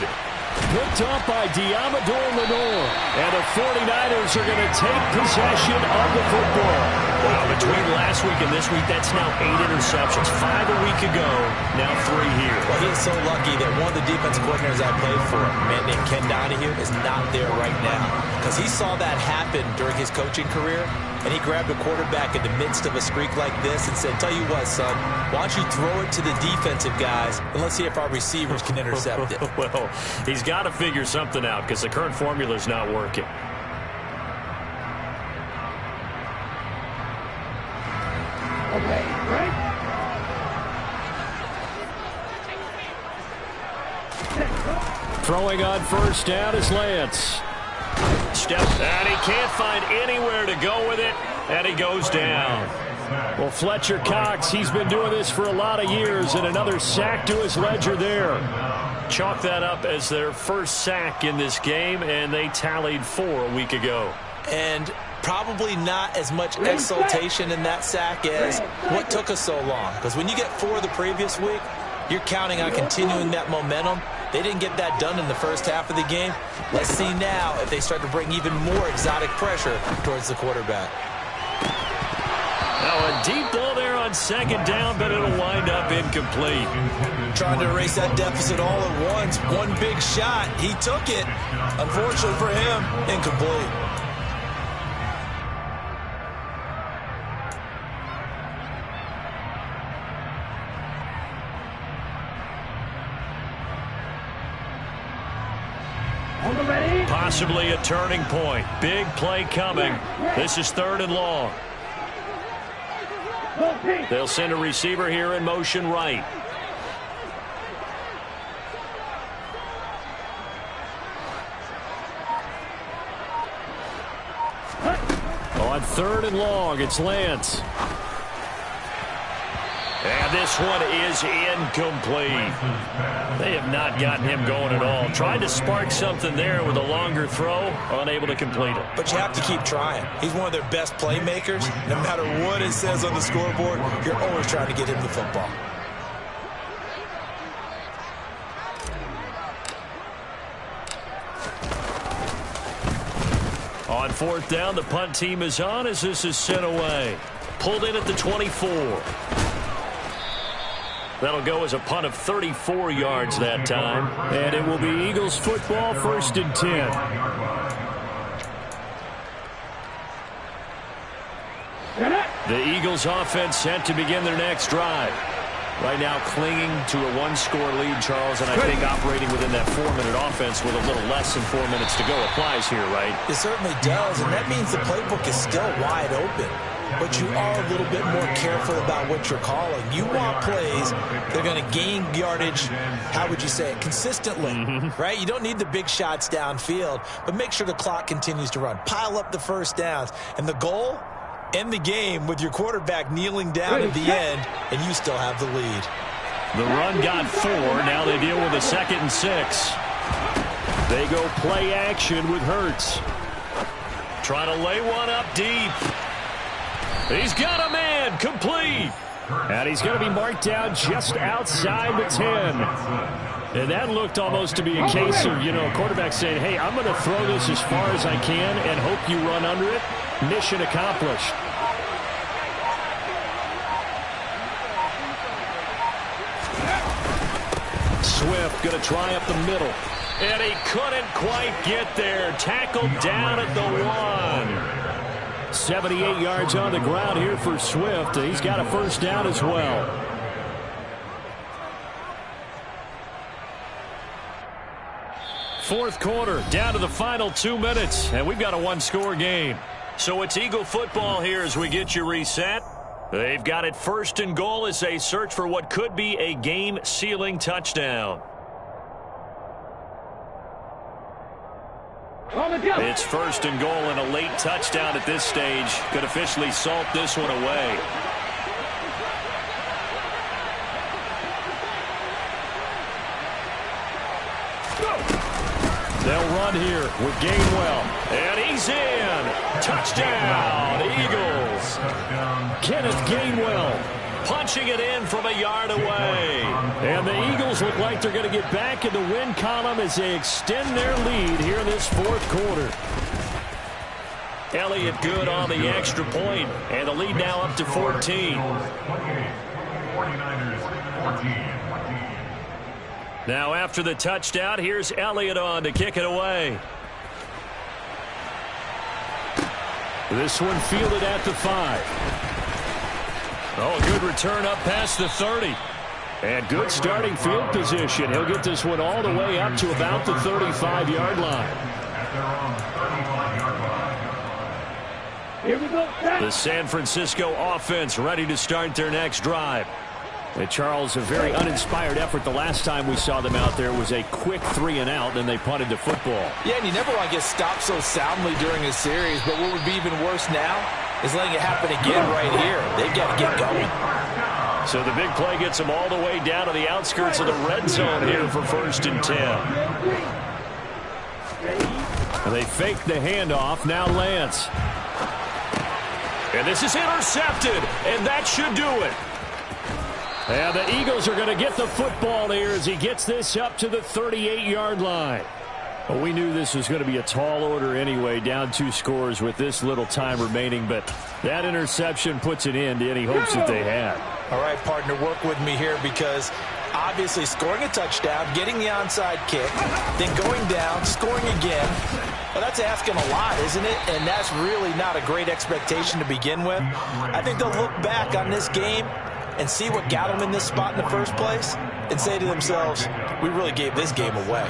Picked up by Diamador Lenore. And the 49ers are going to take possession of the football. Wow, between last week and this week, that's now 8 interceptions. 5 a week ago, now 3 here. Well, he is so lucky that one of the defensive coordinators I played for, a man named Ken Donahue, is not there right now. Because he saw that happen during his coaching career, and he grabbed a quarterback in the midst of a streak like this and said, tell you what, son, why don't you throw it to the defensive guys, and let's see if our receivers can intercept it. Well, he's got to figure something out because the current formula is not working. Okay, right? Throwing on first down is Lance. Step, and he can't find anywhere to go with it, and he goes down. Well, Fletcher Cox, he's been doing this for a lot of years, and another sack to his ledger there. Chalk that up as their first sack in this game, and they tallied 4 a week ago. And probably not as much exultation in that sack as what took us so long. Because when you get 4 the previous week, you're counting on continuing that momentum. They didn't get that done in the first half of the game. Let's see now if they start to bring even more exotic pressure towards the quarterback. Now a deep ball there on second down, but it'll wind up incomplete. Trying to erase that deficit all at once. One big shot. He took it. Unfortunately for him, incomplete. Possibly a turning point. Big play coming. This is 3rd and long. They'll send a receiver here in motion right. On 3rd and long, it's Lance. And this one is incomplete. They have not gotten him going at all. Tried to spark something there with a longer throw, unable to complete it. But you have to keep trying. He's one of their best playmakers. No matter what it says on the scoreboard, you're always trying to get him the football. On 4th down, the punt team is on as this is sent away. Pulled in at the 24. That'll go as a punt of 34 yards that time. And it will be Eagles football, 1st and 10. The Eagles offense set to begin their next drive. Right now clinging to a 1-score lead, Charles, and I think operating within that 4-minute offense with a little less than 4 minutes to go applies here, right? It certainly does, and that means the playbook is still wide open. But you are a little bit more careful about what you're calling. You want plays that are going to gain yardage, how would you say it, consistently, right? You don't need the big shots downfield, but make sure the clock continues to run. Pile up the first downs. And the goal, end the game with your quarterback kneeling down at the end, and you still have the lead. The run got 4. Now they deal with a 2nd and 6. They go play action with Hurts. Trying to lay one up deep. He's got a man, complete. And he's going to be marked down just outside the 10. And that looked almost to be a case of, quarterback saying, hey, I'm going to throw this as far as I can and hope you run under it. Mission accomplished. Swift going to try up the middle. And he couldn't quite get there. Tackled down at the 1. 78 yards on the ground here for Swift. He's got a first down as well. Fourth quarter, down to the final 2 minutes, and we've got a 1-score game. So it's Eagle football here as we get you reset. They've got it 1st and goal as they search for what could be a game-sealing touchdown. It's 1st and goal, and a late touchdown at this stage could officially salt this one away. They'll run here with Gainwell. And he's in. Touchdown, Eagles. Kenneth Gainwell punching it in from a yard away. And the Eagles look like they're going to get back in the win column as they extend their lead here in this fourth quarter. Elliott good on the extra point, and the lead now up to 14. 49ers 14. Now after the touchdown, here's Elliott on to kick it away. This one fielded at the 5. Oh, good return up past the 30. And good starting field position. He'll get this one all the way up to about the 35-yard line. Here we go. The San Francisco offense ready to start their next drive. And Charles, a very uninspired effort the last time we saw them out there was a quick 3-and-out, and they punted the football. Yeah, and you never want to get stopped so soundly during a series, but what would be even worse now is letting it happen again right here. They've got to get going. So the big play gets them all the way down to the outskirts of the red zone here for 1st and 10. And they fake the handoff. Now Lance. And this is intercepted, and that should do it. And the Eagles are going to get the football here as he gets this up to the 38-yard line. Well, we knew this was going to be a tall order anyway, down 2 scores with this little time remaining, but that interception puts an end to any hopes that they had. All right, partner, work with me here because obviously scoring a touchdown, getting the onside kick, then going down, scoring again. Well, that's asking a lot, isn't it? And that's really not a great expectation to begin with. I think they'll look back on this game and see what got them in this spot in the first place and say to themselves, we really gave this game away.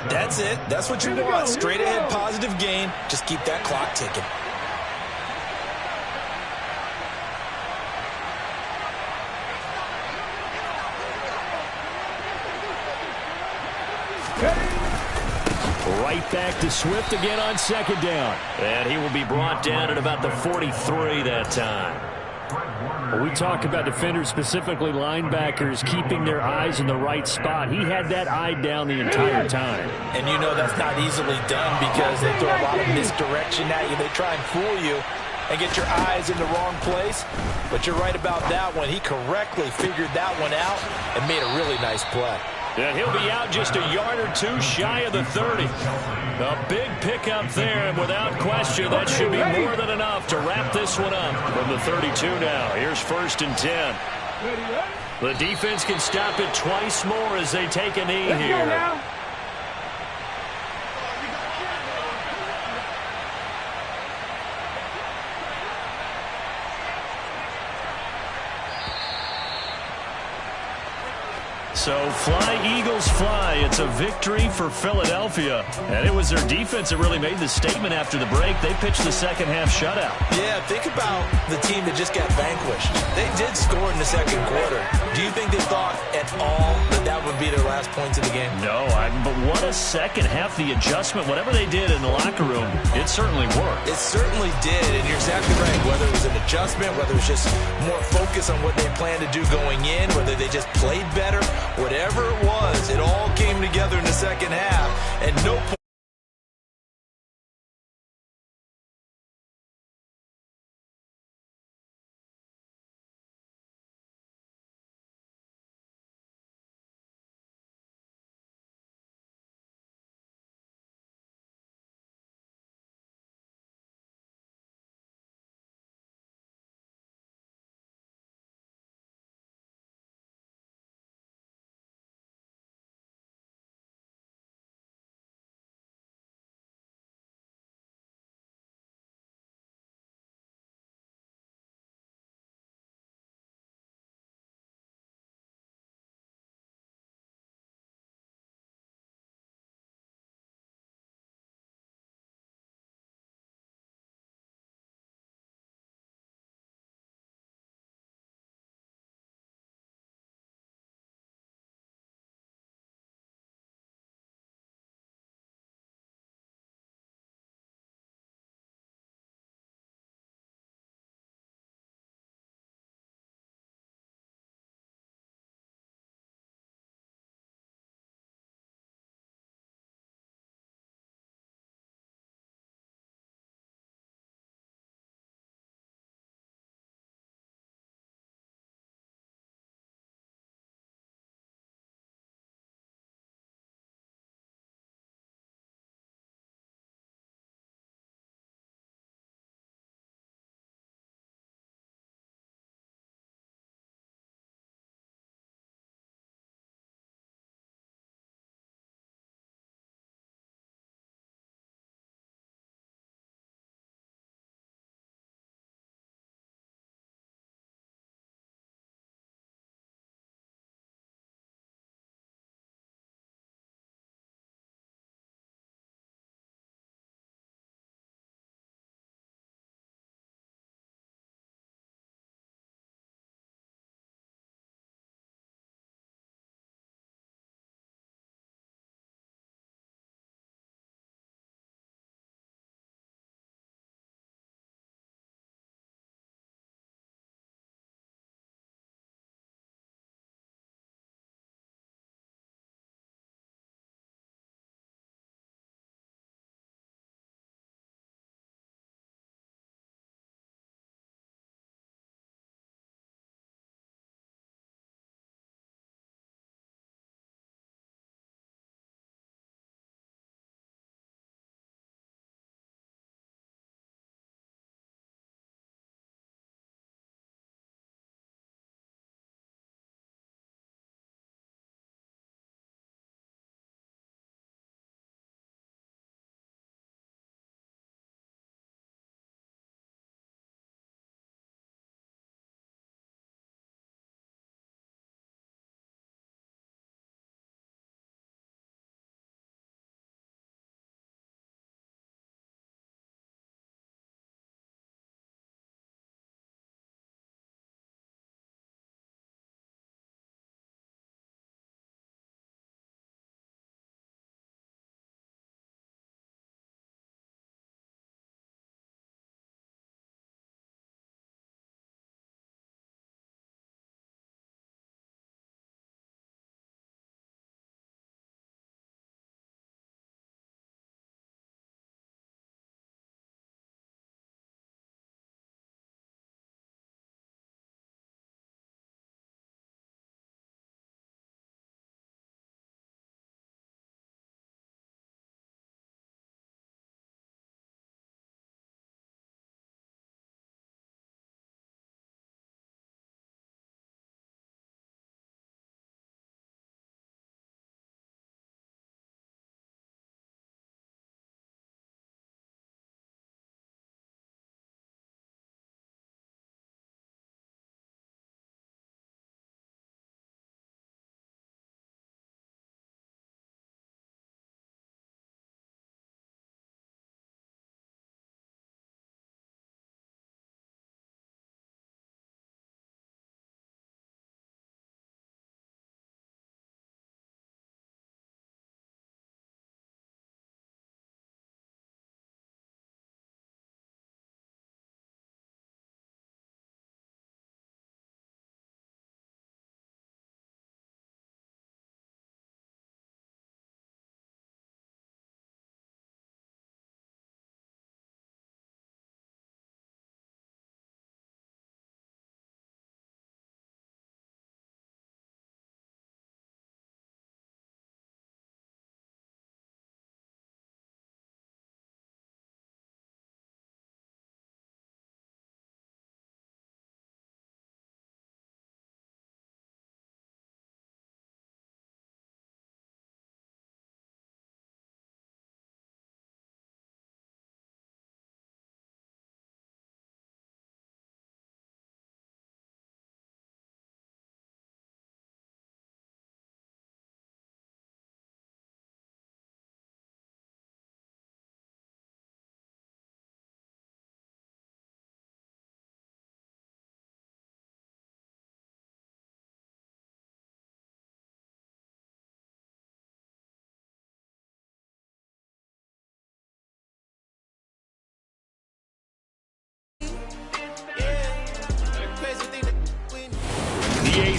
That's it. That's what you want. Straight ahead positive gain. Just keep that clock ticking. Right back to Swift again on 2nd down. And he will be brought down at about the 43 that time. We talk about defenders, specifically linebackers, keeping their eyes in the right spot. He had that eye down the entire time. And you know that's not easily done because they throw a lot of misdirection at you. They try and fool you and get your eyes in the wrong place. But you're right about that one. He correctly figured that one out and made a really nice play. And he'll be out just a yard or 2 shy of the 30. A big pickup there, and without question, that should be more than enough to wrap this one up from the 32 now. Here's 1st and 10. The defense can stop it twice more as they take a knee here. So fly, Eagles, fly. It's a victory for Philadelphia. And it was their defense that really made the statement after the break. They pitched the second half shutout. Yeah, think about the team that just got vanquished. They did score in the second quarter. Do you think they thought at all that that would be their last points of the game? No, but what a second half. The adjustment, whatever they did in the locker room, it certainly worked. It certainly did, and you're exactly right. Whether it was an adjustment, whether it was just more focus on what they planned to do going in, whether they just played better, whatever it was, it all came together in the second half, and no point.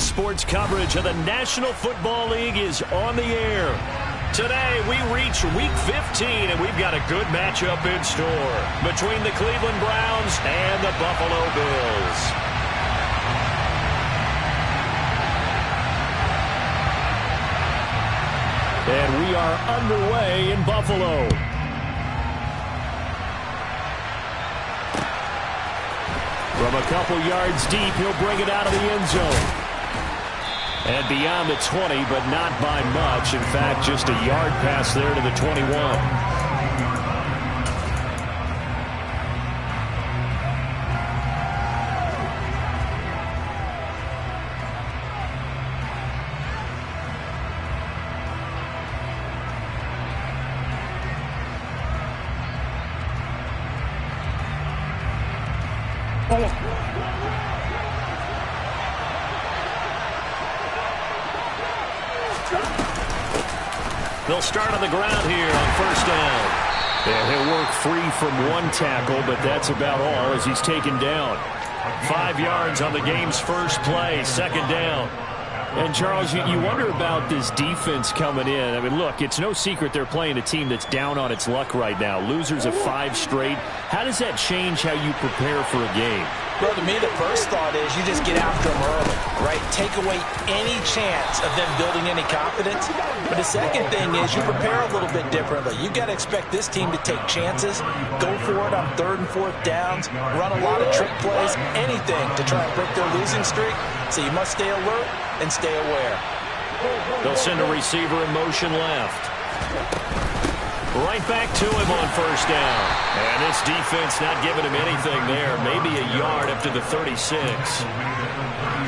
sports coverage of the National Football League is on the air. Today, we reach Week 15, and we've got a good matchup in store between the Cleveland Browns and the Buffalo Bills. And we are underway in Buffalo. From a couple yards deep, he'll bring it out of the end zone. And beyond the 20, but not by much. In fact, just a yard pass there to the 21. They'll start on the ground here on first down. And he'll work free from one tackle, but that's about all as he's taken down. 5 yards on the game's first play, second down. And, Charles, you wonder about this defense coming in. I mean, look, it's no secret they're playing a team that's down on its luck right now. Losers of 5 straight. How does that change how you prepare for a game? Well, to me, the first thought is you just get after them early, right? Take away any chance of them building any confidence. But the second thing is you prepare a little bit differently. You got to expect this team to take chances, go for it on 3rd and 4th downs, run a lot of trick plays, anything to try and break their losing streak. So you must stay alert and stay aware. They'll send a receiver in motion left. Right back to him on first down. And this defense not giving him anything there. Maybe a yard up to the 36.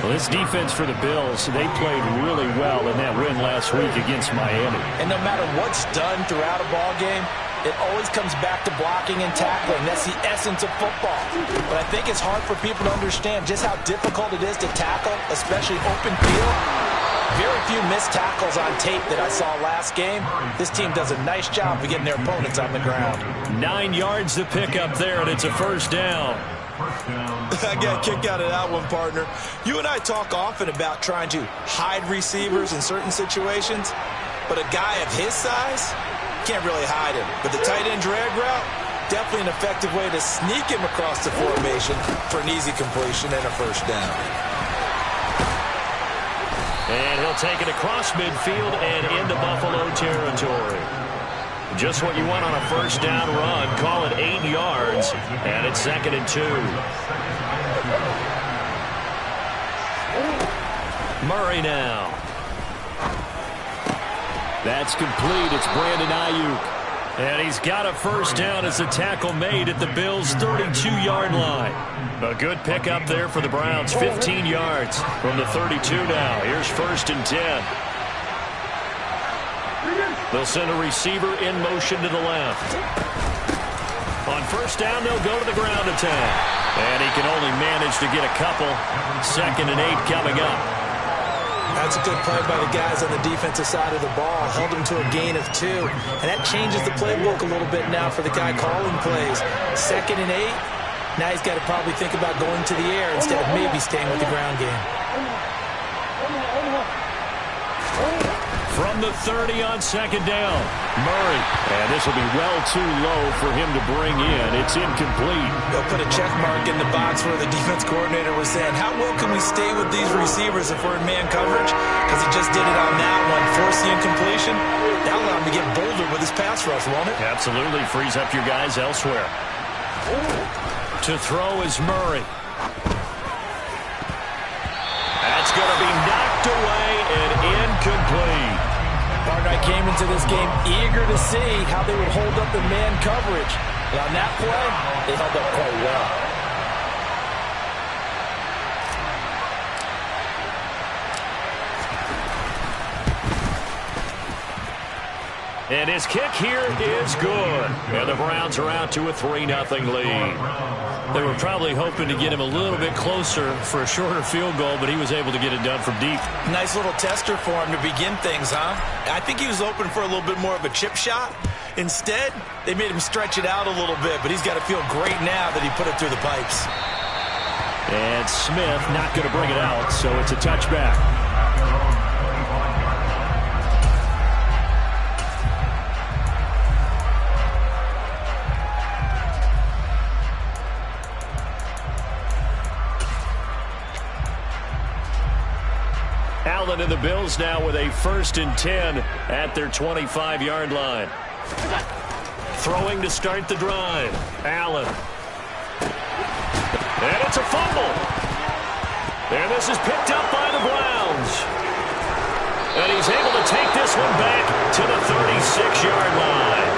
Well, this defense for the Bills, they played really well in that win last week against Miami. And no matter what's done throughout a ball game, it always comes back to blocking and tackling. That's the essence of football. But I think it's hard for people to understand just how difficult it is to tackle, especially open field. Very few missed tackles on tape that I saw last game. This team does a nice job of getting their opponents on the ground. 9 yards to pick up there, and it's a first down. I got a kick out of that one, partner. You and I talk often about trying to hide receivers in certain situations, but a guy of his size can't really hide him. But the tight end drag route, definitely an effective way to sneak him across the formation for an easy completion and a first down. And he'll take it across midfield and into Buffalo territory. Just what you want on a first down run. Call it 8 yards, and it's 2nd and 2. Murray now. That's complete. It's Brandon Ayuk. And he's got a first down as the tackle made at the Bills' 32-yard line. A good pickup there for the Browns. 15 yards from the 32 now. Here's 1st and 10. They'll send a receiver in motion to the left. On first down, they'll go to the ground attack. And he can only manage to get a couple. 2nd and 8 coming up. That's a good play by the guys on the defensive side of the ball. Held him to a gain of 2. And that changes the playbook a little bit now for the guy calling plays. 2nd and 8. Now he's got to probably think about going to the air instead of maybe staying with the ground game. From the 30 on 2nd down, Murray. And this will be well too low for him to bring in. It's incomplete. They'll put a check mark in the box where the defense coordinator was saying, how well can we stay with these receivers if we're in man coverage? Because he just did it on that one. Force the incompletion. That'll allow him to get bolder with his pass rush, won't it? Absolutely. Frees up your guys elsewhere. To throw is Murray. That's going to be knocked away and incomplete. Partner, I came into this game eager to see how they would hold up in man coverage. And on that play, they held up quite well. And his kick here is good. And the Browns are out to a 3-0 lead. They were probably hoping to get him a little bit closer for a shorter field goal, but he was able to get it done from deep. Nice little tester for him to begin things, huh? I think he was open for a little bit more of a chip shot. Instead, they made him stretch it out a little bit, but he's got to feel great now that he put it through the pipes. And Smith not going to bring it out, so it's a touchback. Allen and the Bills now with a 1st and 10 at their 25-yard line. Throwing to start the drive. Allen. And it's a fumble. And this is picked up by the Browns. And he's able to take this one back to the 36-yard line.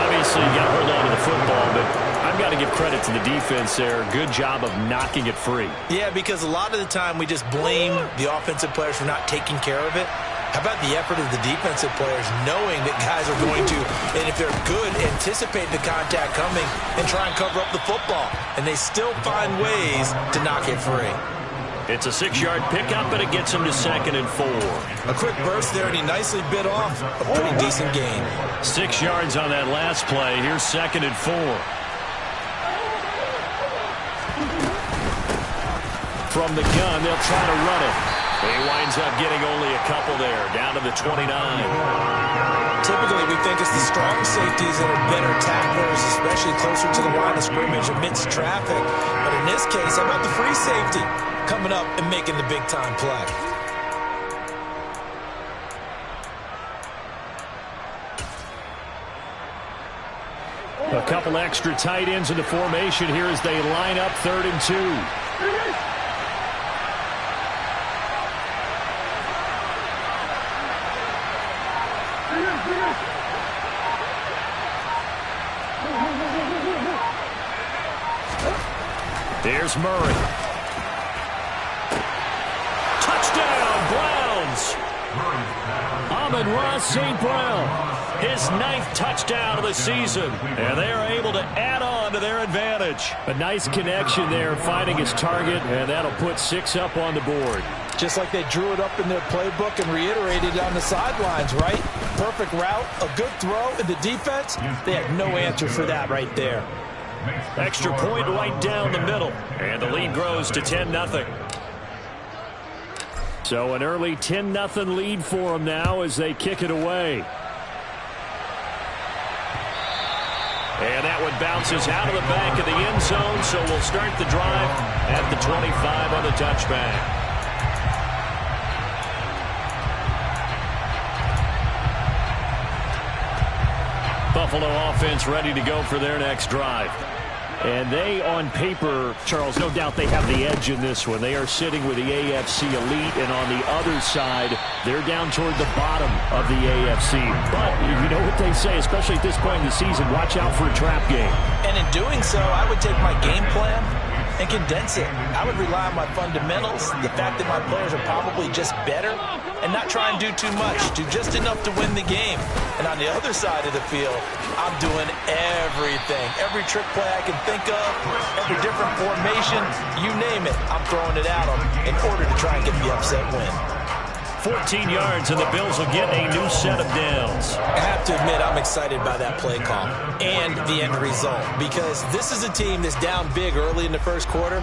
Obviously, he got hold on to the football, but I've got to give credit to the defense there. Good job of knocking it free. Yeah, because a lot of the time we just blame the offensive players for not taking care of it. How about the effort of the defensive players knowing that guys are going to, and if they're good, anticipate the contact coming and try and cover up the football. And they still find ways to knock it free. It's a 6-yard pickup, and it gets him to 2nd and 4. A quick burst there, and he nicely bit off a pretty decent gain. 6 yards on that last play. Here's 2nd and 4. From the gun, they'll try to run it. He winds up getting only a couple there, down to the 29. Typically, we think it's the strong safeties that are better tacklers, especially closer to the line of scrimmage amidst traffic. But in this case, how about the free safety coming up and making the big-time play? A couple extra tight ends in the formation here as they line up 3rd and 2. Here's Murray. Touchdown, Browns. Amon-Ra St. Brown, his 9th touchdown of the season. And they are able to add on to their advantage. A nice connection there, finding his target, and that'll put 6 up on the board. Just like they drew it up in their playbook and reiterated on the sidelines, right? Perfect route, a good throw, and the defense, they had no answer for that right there. Extra point right down the middle. And the lead grows to 10-0. So an early 10-0 lead for them now as they kick it away. And that one bounces out of the back of the end zone, so we'll start the drive at the 25 on the touchback. Buffalo offense ready to go for their next drive. And they, on paper, Charles, no doubt they have the edge in this one. They are sitting with the AFC elite, and on the other side, they're down toward the bottom of the AFC. But you know what they say, especially at this point in the season, watch out for a trap game. And in doing so, I would take my game plan and condense it. I would rely on my fundamentals, the fact that my players are probably just better, and not try and do too much, do just enough to win the game. And on the other side of the field, I'm doing everything. Every trick play I can think of, every different formation, you name it, I'm throwing it at them in order to try and get the upset win. 14 yards, and the Bills will get a new set of downs. I have to admit, I'm excited by that play call and the end result, because this is a team that's down big early in the first quarter,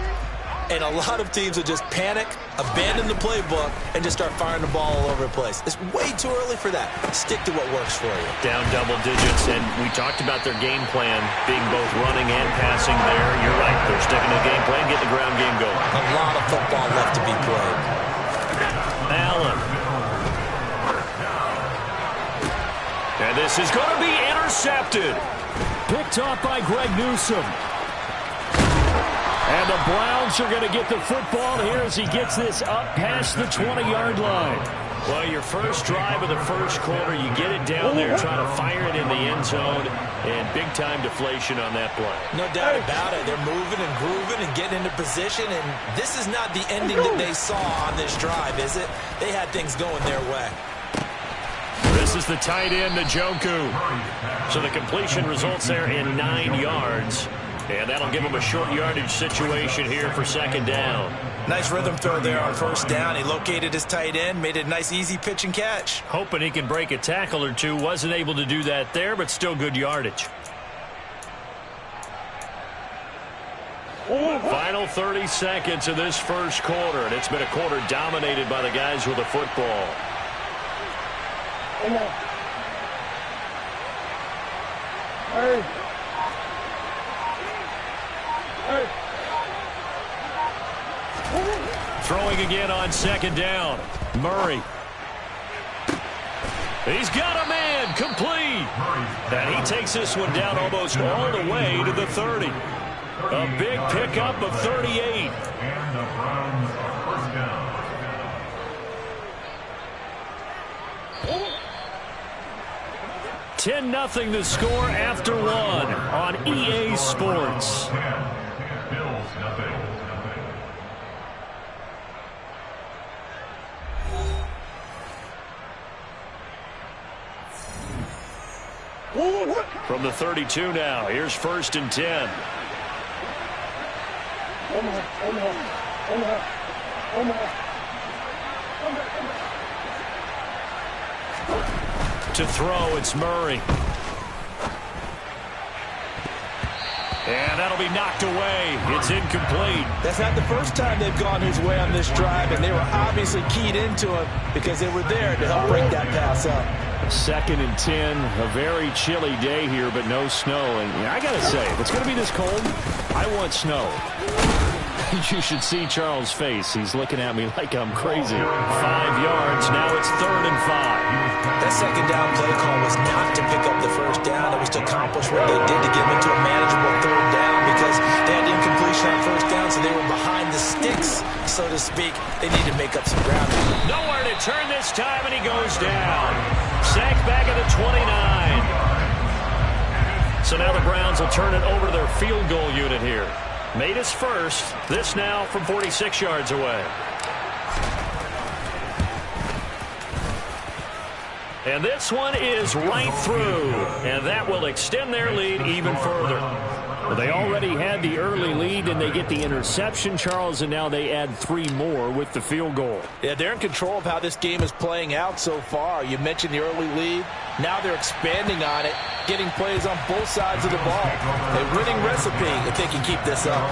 and a lot of teams will just panic, abandon the playbook, and just start firing the ball all over the place. It's way too early for that. Stick to what works for you. Down double digits, and we talked about their game plan being both running and passing there. You're right. They're sticking to the game plan, getting the ground game going. A lot of football left to be played. Allen. And this is going to be intercepted. Picked off by Greg Newsome. And the Browns are going to get the football here as he gets this up past the 20-yard line. Well, your first drive of the first quarter, you get it down there, trying to fire it in the end zone, and big-time deflation on that play. No doubt about it. They're moving and grooving and getting into position, and this is not the ending that they saw on this drive, is it? They had things going their way. This is the tight end, Njoku. So the completion results there in 9 yards. And that'll give him a short yardage situation here for second down. Nice rhythm throw there on first down. He located his tight end, made it a nice easy pitch and catch. Hoping he can break a tackle or two. Wasn't able to do that there, but still good yardage. Final 30 seconds of this first quarter, and it's been a quarter dominated by the guys with the football. Throwing again on second down. Murray. He's got a man, complete. And he takes this one down almost all the way to the 30. A big pickup of 38. And the Browns are first down. 10-0 the score after one on EA Sports. 10. Bills nothing. From the 32 now, here's 1st and 10. To throw, it's Murray. And that'll be knocked away. It's incomplete. That's not the first time they've gone his way on this drive, and they were obviously keyed into him because they were there to help break that pass up. 2nd and 10, a very chilly day here, but no snow. And I got to say, if it's going to be this cold, I want snow. You should see Charles' face. He's looking at me like I'm crazy. 5 yards. Now it's 3rd and 5. That second down play call was not to pick up the first down. It was to accomplish what they did to get them into a manageable 3rd down because they had incompletion on first down, so they were behind the sticks, so to speak. They need to make up some ground. Nowhere to turn this time, and he goes down. Sacked back at the 29. So now the Browns will turn it over to their field goal unit here. Made his first. This now from 46 yards away. And this one is right through. And that will extend their lead even further. Well, they already had the early lead, and they get the interception, Charles, and now they add 3 more with the field goal. Yeah, they're in control of how this game is playing out so far. You mentioned the early lead. Now they're expanding on it, getting plays on both sides of the ball. A winning recipe if they can keep this up.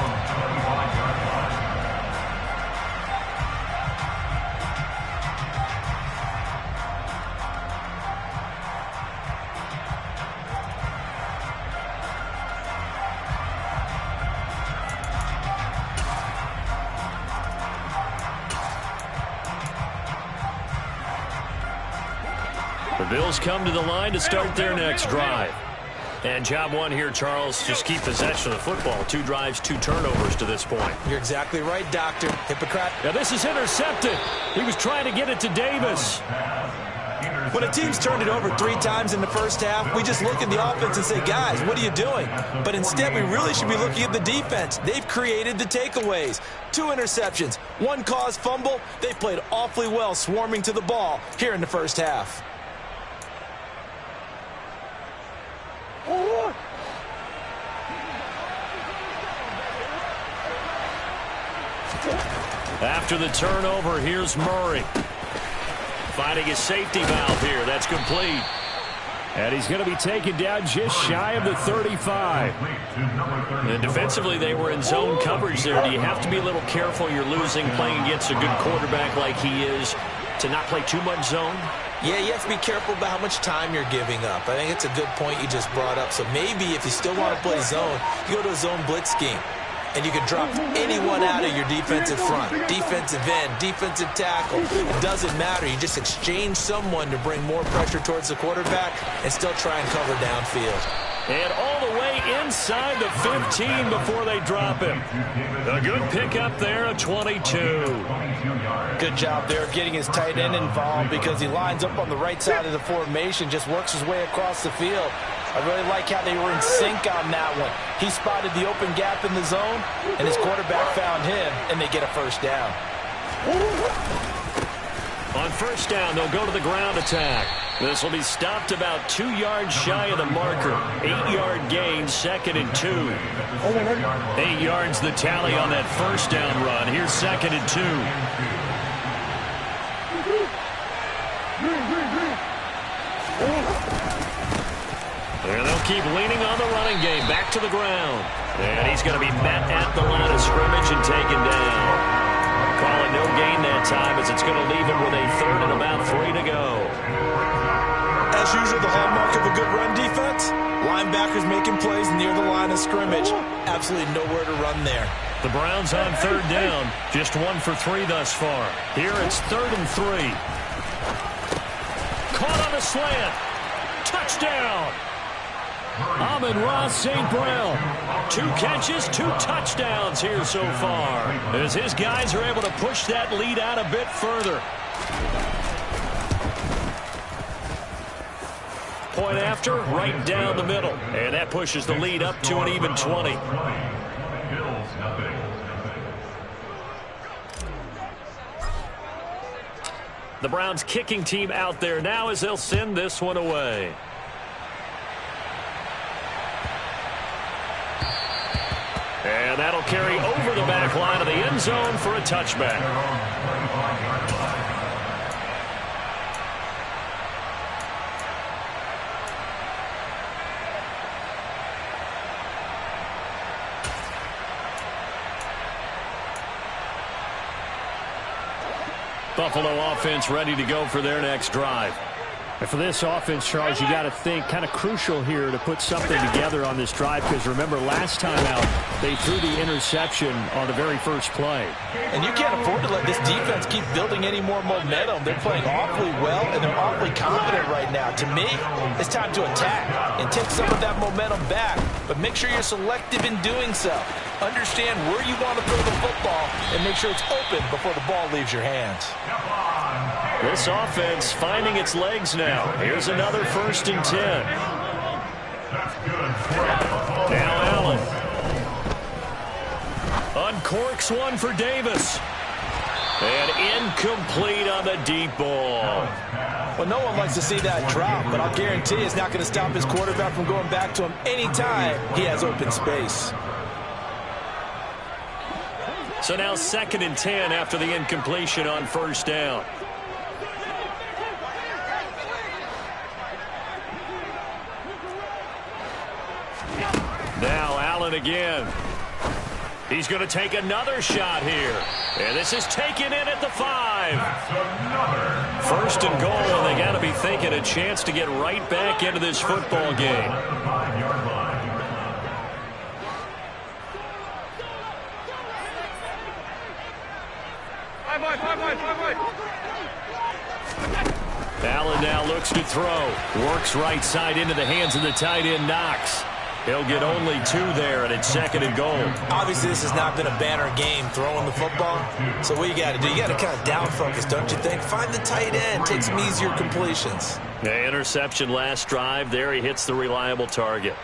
The Bills come to the line to start their next drive. And job one here, Charles, just keep possession of the football. 2 drives, 2 turnovers to this point. You're exactly right, Doctor. Hypocrite. Now this is intercepted. He was trying to get it to Davis. When a team's turned it over 3 times in the first half, we just look at the offense and say, guys, what are you doing? But instead, we really should be looking at the defense. They've created the takeaways. 2 interceptions, 1 caused fumble. They played awfully well swarming to the ball here in the first half. After the turnover, here's Murray. Finding his safety valve here. That's complete. And he's going to be taken down just shy of the 35. And defensively, they were in zone coverage there. Do you have to be a little careful? You're losing, playing against a good quarterback like he is, to not play too much zone? Yeah, you have to be careful about how much time you're giving up. I think it's a good point you just brought up. So maybe if you still want to play zone, you go to a zone blitz scheme. And you can drop anyone out of your defensive front. Defensive end, defensive tackle. It doesn't matter. You just exchange someone to bring more pressure towards the quarterback and still try and cover downfield. And all the way inside the 15 before they drop him. A good pickup there, a 22. Good job there getting his tight end involved because he lines up on the right side of the formation, just works his way across the field. I really like how they were in sync on that one. He spotted the open gap in the zone, and his quarterback found him, and they get a first down. On first down, they'll go to the ground attack. This will be stopped about 2 yards shy of the marker. 8-yard gain, 2nd and 2. 8 yards the tally on that first down run. Here's 2nd and 2. And they'll keep leaning on the running game. Back to the ground. And he's going to be met at the line of scrimmage and taken down. Calling no gain that time as it's going to leave him with a third and about 3 to go. As usual, the hallmark of a good run defense, linebackers making plays near the line of scrimmage. Absolutely nowhere to run there. The Browns on third down, just 1 for 3 thus far. Here it's 3rd and 3. Caught on a slant. Touchdown. Amon-Ra St. Brown. 2 catches, 2 touchdowns here so far, as his guys are able to push that lead out a bit further. Point after, right down the middle. And that pushes the lead up to an even 20. The Browns kicking team out there now as they'll send this one away. And that'll carry over the back line of the end zone for a touchback. Buffalo offense ready to go for their next drive. And for this offense, Charles, you got to think kind of crucial here to put something together on this drive, because remember last time out they threw the interception on the very first play. And you can't afford to let this defense keep building any more momentum. They're playing awfully well, and they're awfully confident right now. To me, it's time to attack and take some of that momentum back, but make sure you're selective in doing so. Understand where you want to throw the football and make sure it's open before the ball leaves your hands. This offense finding its legs now. Here's another 1st and 10. Now Allen. Uncorks one for Davis. And incomplete on the deep ball. Well, no one likes to see that drop, but I'll guarantee it's not going to stop his quarterback from going back to him anytime he has open space. So now 2nd and 10 after the incompletion on 1st down. Now Allen again. He's going to take another shot here. And this is taken in at the 5. 1st and goal, and they got to be thinking a chance to get right back into this football game. Allen now looks to throw. Works right side into the hands of the tight end, Knox. He'll get only 2 there, and it's 2nd and goal. Obviously, this has not been a banner game throwing the football. So what you got to do, you got to kind of down focus, don't you think? Find the tight end, take some easier completions. The interception last drive. There he hits the reliable target.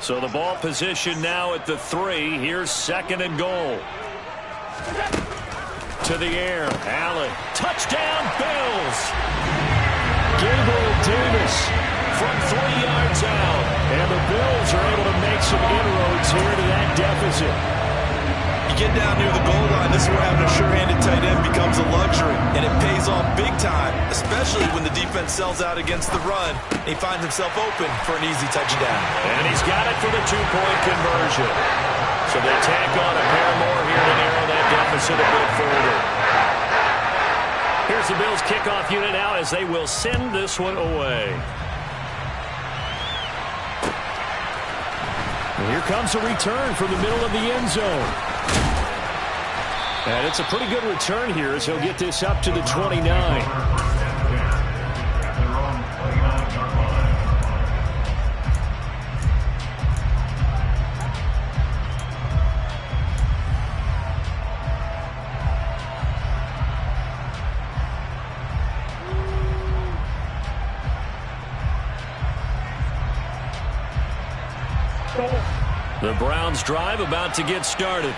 So the ball position now at the 3. Here's 2nd and goal. To the air. Allen. Touchdown, Bills. Gabriel Davis from 3 yards out. And the Bills are able to make some inroads here to that deficit. You get down near the goal line, this is where having a sure-handed tight end becomes a luxury. And it pays off big time, especially when the defense sells out against the run. He finds himself open for an easy touchdown. And he's got it for the 2-point conversion. So they tack on a pair more here to narrow that deficit a bit further. Here's the Bills kickoff unit now as they will send this one away. And here comes a return from the middle of the end zone. And it's a pretty good return here as he'll get this up to the 29. The Browns drive about to get started.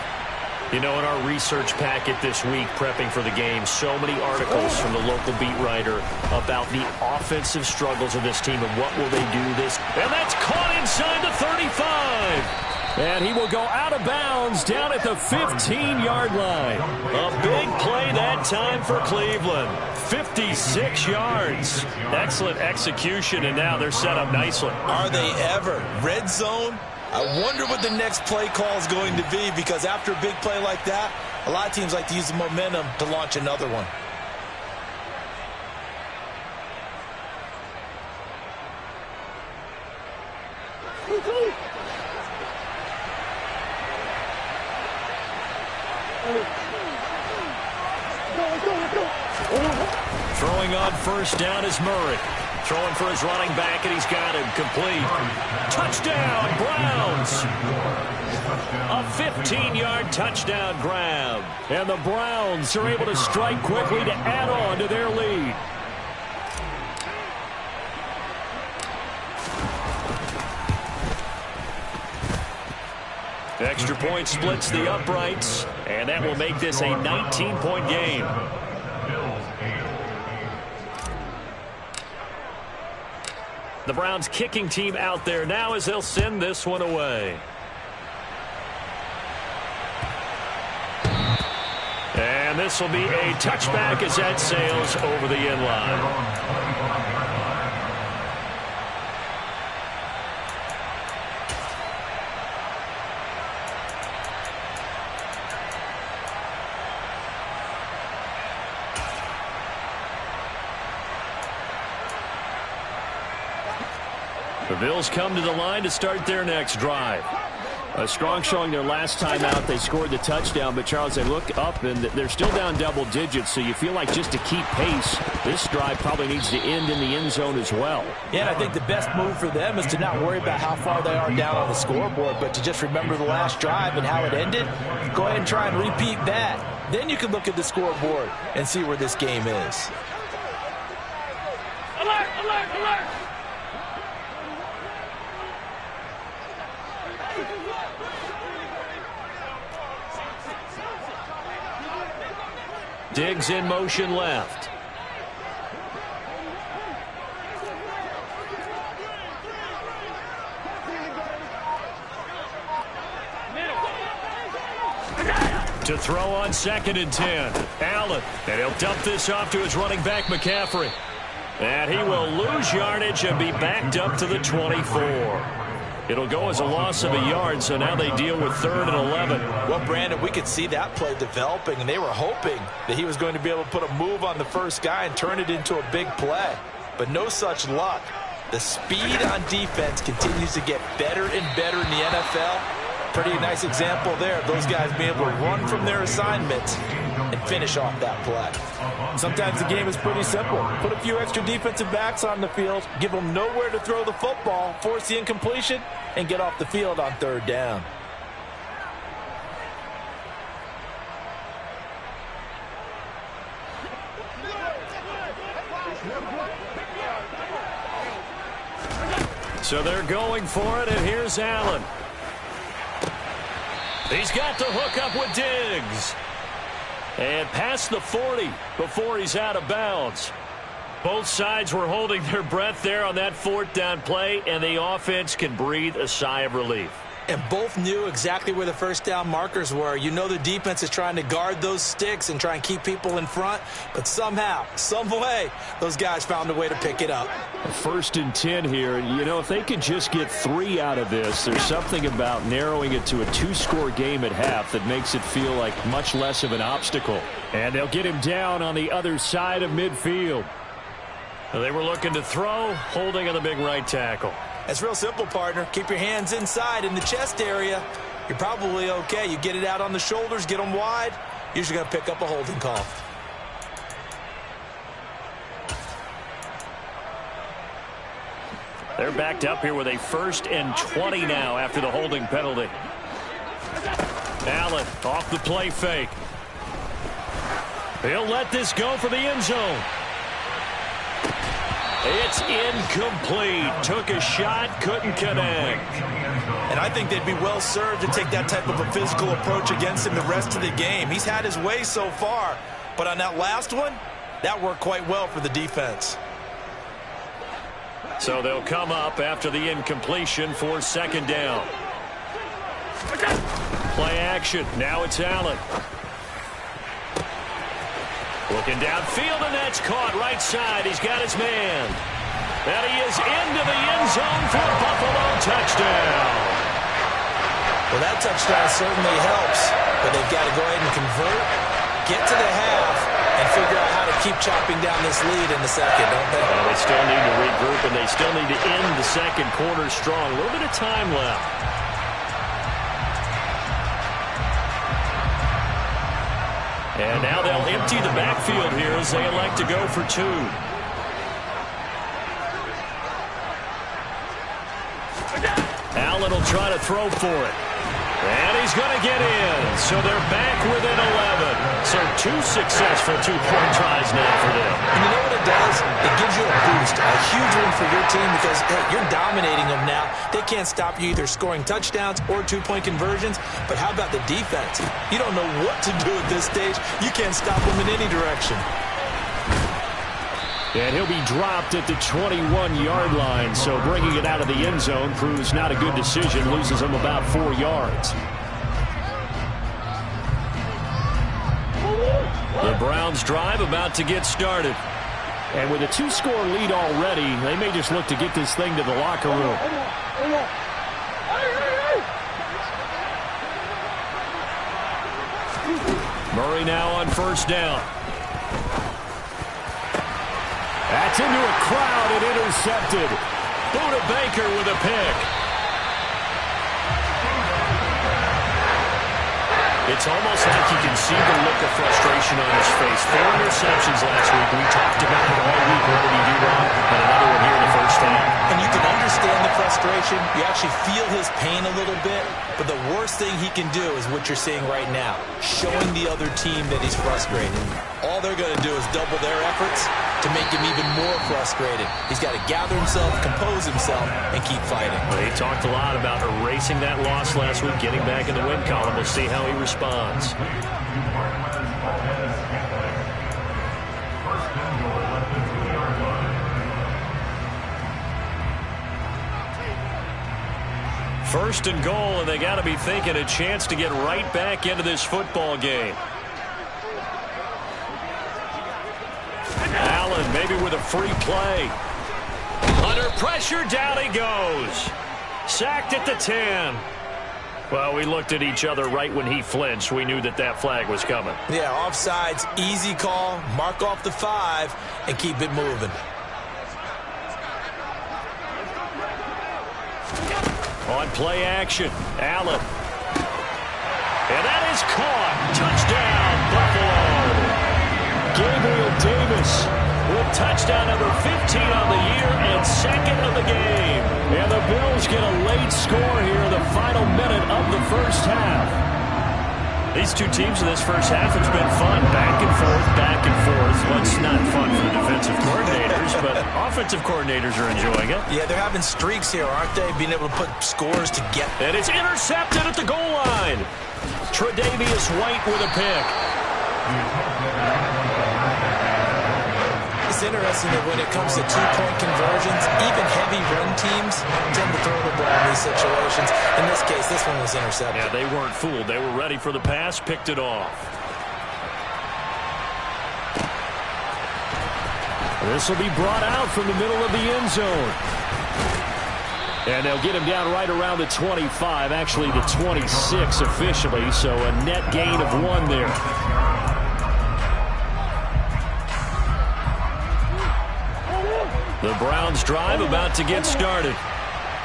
You know, in our research packet this week, prepping for the game, so many articles from the local beat writer about the offensive struggles of this team and what will they do this. And that's caught inside the 35. And he will go out of bounds down at the 15-yard line. A big play that time for Cleveland. 56 yards. Excellent execution, and now they're set up nicely. Are they ever? Red zone? I wonder what the next play call is going to be, because after a big play like that, a lot of teams like to use the momentum to launch another one. Throwing on first down is Murray. Throwing for his running back, and he's got him complete. Touchdown, Browns. A 15-yard touchdown grab. And the Browns are able to strike quickly to add on to their lead. Extra point splits the uprights, and that will make this a 19-point game. The Browns kicking team out there now as they'll send this one away. And this will be a touchback as that sails over the end line. The Bills come to the line to start their next drive. A strong showing their last time out. They scored the touchdown, but Charles, they look up and they're still down double digits, so you feel like just to keep pace, this drive probably needs to end in the end zone as well. Yeah, and I think the best move for them is to not worry about how far they are down on the scoreboard, but to just remember the last drive and how it ended. Go ahead and try and repeat that. Then you can look at the scoreboard and see where this game is. Alert, alert, alert! Diggs in motion left. To throw on 2nd and 10. Allen. And he'll dump this off to his running back, McCaffrey. And he will lose yardage and be backed up to the 24. It'll go as a loss of a yard, so now they deal with 3rd and 11. Well, Brandon, we could see that play developing, and they were hoping that he was going to be able to put a move on the first guy and turn it into a big play. But no such luck. The speed on defense continues to get better and better in the NFL. Pretty nice example there of those guys being able to run from their assignments and finish off that play. Sometimes the game is pretty simple. Put a few extra defensive backs on the field, give them nowhere to throw the football, force the incompletion, and get off the field on 3rd down. So they're going for it, and here's Allen. He's got the hook up with Diggs. And past the 40 before he's out of bounds. Both sides were holding their breath there on that 4th down play, and the offense can breathe a sigh of relief. And both knew exactly where the first down markers were. You know the defense is trying to guard those sticks and try and keep people in front, but somehow, some way, those guys found a way to pick it up. 1st and 10 here. You know, if they could just get 3 out of this, there's something about narrowing it to a 2-score game at half that makes it feel like much less of an obstacle. And they'll get him down on the other side of midfield. They were looking to throw, holding on the big right tackle. It's real simple, partner. Keep your hands inside in the chest area. You're probably okay. You get it out on the shoulders, get them wide. Usually going to pick up a holding call. They're backed up here with a 1st and 20 now after the holding penalty. Allen off the play fake. He'll let this go for the end zone. It's incomplete. Took a shot, couldn't connect. And I think they'd be well served to take that type of a physical approach against him the rest of the game. He's had his way so far, but on that last one, that worked quite well for the defense. So they'll come up after the incompletion for 2nd down. Play action. Now it's Allen. Looking downfield, and that's caught right side. He's got his man. And he is into the end zone for a Buffalo touchdown. Well, that touchdown certainly helps, but they've got to go ahead and convert, get to the half, and figure out how to keep chopping down this lead in the second, don't they? Well, they still need to regroup, and they still need to end the second quarter strong. A little bit of time left. And now they'll empty the backfield here as they elect to go for two. Allen will try to throw for it. And he's going to get in. So they're back within 11. So two successful two-point tries now for them. And you know what it does? It gives you a boost, a huge win for your team because, hey, you're dominating them now. They can't stop you either scoring touchdowns or two-point conversions. But how about the defense? You don't know what to do at this stage. You can't stop them in any direction. And he'll be dropped at the 21-yard line, so bringing it out of the end zone proves not a good decision, loses him about 4 yards. The Browns drive about to get started. And with a 2-score lead already, they may just look to get this thing to the locker room. Murray now on first down. That's into a crowd and intercepted. Buda Baker with a pick. It's almost like you can see the look of frustration on his face. 4 interceptions last week. We talked about it all week. What did he do wrong? And another one here in the first half. And you can understand the frustration. You actually feel his pain a little bit. But the worst thing he can do is what you're seeing right now, showing the other team that he's frustrated. All they're going to do is double their efforts to make him even more frustrated. He's got to gather himself, compose himself, and keep fighting. Well, he talked a lot about erasing that loss last week, getting back in the win column. We'll see how he responds. First and goal, and they got to be thinking a chance to get right back into this football game. Allen maybe with a free play. Under pressure, down he goes. Sacked at the 10. Well, we looked at each other right when he flinched. We knew that that flag was coming. Yeah, offsides, easy call, mark off the 5, and keep it moving. On play action, Allen. And that is caught. Touchdown, Buffalo. Gabriel Davis with touchdown number 15 on the year and second of the game. And the Bills get a late score here in the final minute of the first half. These two teams in this first half, it's been fun. Back and forth, back and forth. Well, it's not fun for the defensive coordinators, but offensive coordinators are enjoying it. Yeah, they're having streaks here, aren't they? Being able to put scores together. And it's intercepted at the goal line. Tre'Davious White with a pick. It's interesting that when it comes to two-point conversions, even heavy run teams tend to throw the ball in these situations. In this case, this one was intercepted. Yeah, they weren't fooled. They were ready for the pass, picked it off. This will be brought out from the middle of the end zone. And they'll get him down right around the 25, actually the 26 officially, so a net gain of 1 there. The Browns drive about to get started.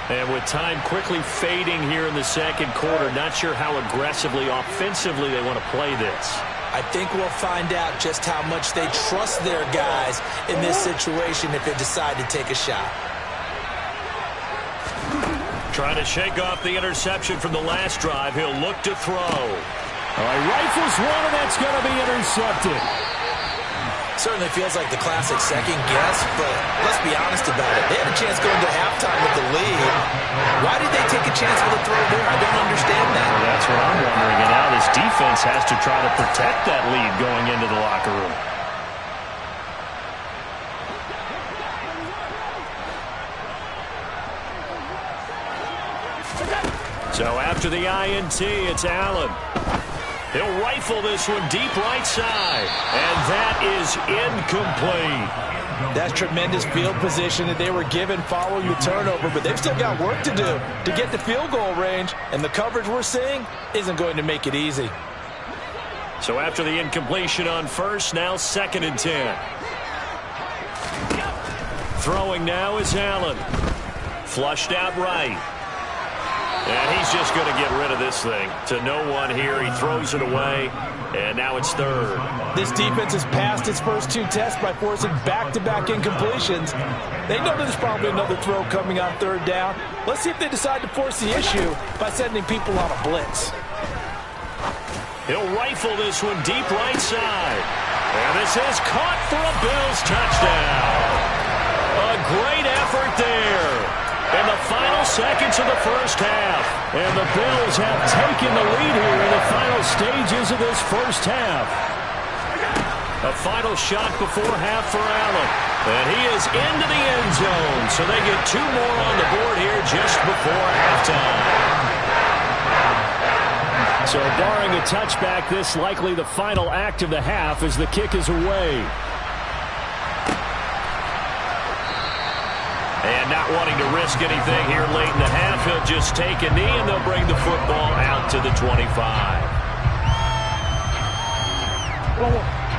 And with time quickly fading here in the second quarter, not sure how aggressively, offensively they want to play this. I think we'll find out just how much they trust their guys in this situation if they decide to take a shot. Trying to shake off the interception from the last drive. He'll look to throw. All right, rifles one, and that's going to be intercepted. Certainly feels like the classic second guess, but let's be honest about it. They had a chance going to halftime with the lead. Why did they take a chance with a throw there? I don't understand that. Well, that's what I'm wondering. And now this defense has to try to protect that lead going into the locker room. So after the INT, it's Allen. He'll rifle this one deep right side. And that is incomplete. That's tremendous field position that they were given following the turnover, but they've still got work to do to get the field goal range, and the coverage we're seeing isn't going to make it easy. So after the incompletion on first, now 2nd and 10. Throwing now is Allen. Flushed out right. And he's just going to get rid of this thing to no one here. He throws it away, and now it's 3rd. This defense has passed its first 2 tests by forcing back-to-back incompletions. They know there's probably another throw coming on 3rd down. Let's see if they decide to force the issue by sending people on a blitz. He'll rifle this one deep right side. And this is caught for a Bills touchdown. A great effort there. In the final seconds of the first half. And the Bills have taken the lead here in the final stages of this first half. A final shot before half for Allen. And he is into the end zone. So they get 2 more on the board here just before halftime. So barring a touchback, this likely the final act of the half as the kick is away. And not wanting to risk anything here late in the half, he'll just take a knee and they'll bring the football out to the 25.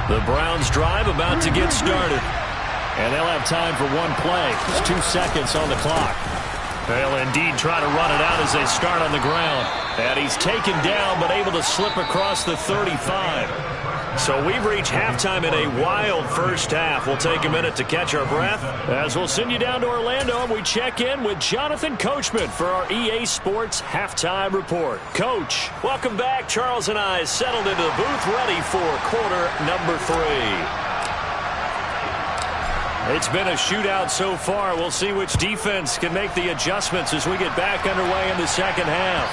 The Browns drive about to get started. And they'll have time for 1 play. Just 2 seconds on the clock. They'll indeed try to run it out as they start on the ground. And he's taken down but able to slip across the 35. So we've reached halftime in a wild first half. We'll take a minute to catch our breath as we'll send you down to Orlando and we check in with Jonathan Coachman for our EA Sports Halftime Report. Coach, welcome back. Charles and I settled into the booth ready for quarter number 3. It's been a shootout so far. We'll see which defense can make the adjustments as we get back underway in the second half.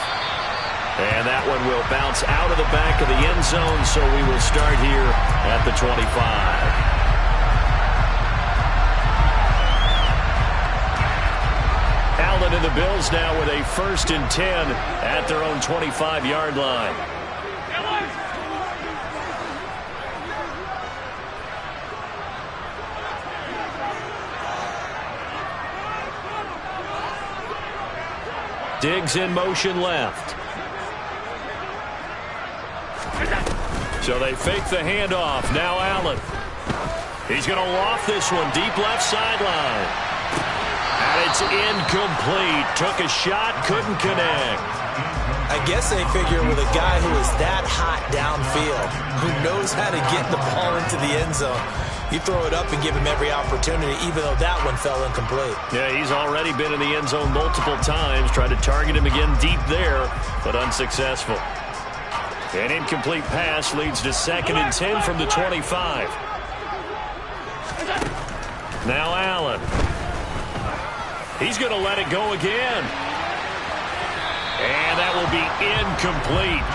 And that one will bounce out of the back of the end zone, so we will start here at the 25. Allen and the Bills now with a 1st and 10 at their own 25-yard line. Diggs in motion left. So they fake the handoff. Now Allen. He's going to loft this one deep left sideline. And it's incomplete. Took a shot, couldn't connect. I guess they figure with a guy who is that hot downfield, who knows how to get the ball into the end zone, you throw it up and give him every opportunity, even though that one fell incomplete. Yeah, he's already been in the end zone multiple times. Tried to target him again deep there, but unsuccessful. An incomplete pass leads to 2nd and 10 from the 25. Now Allen. He's going to let it go again. And that will be incomplete.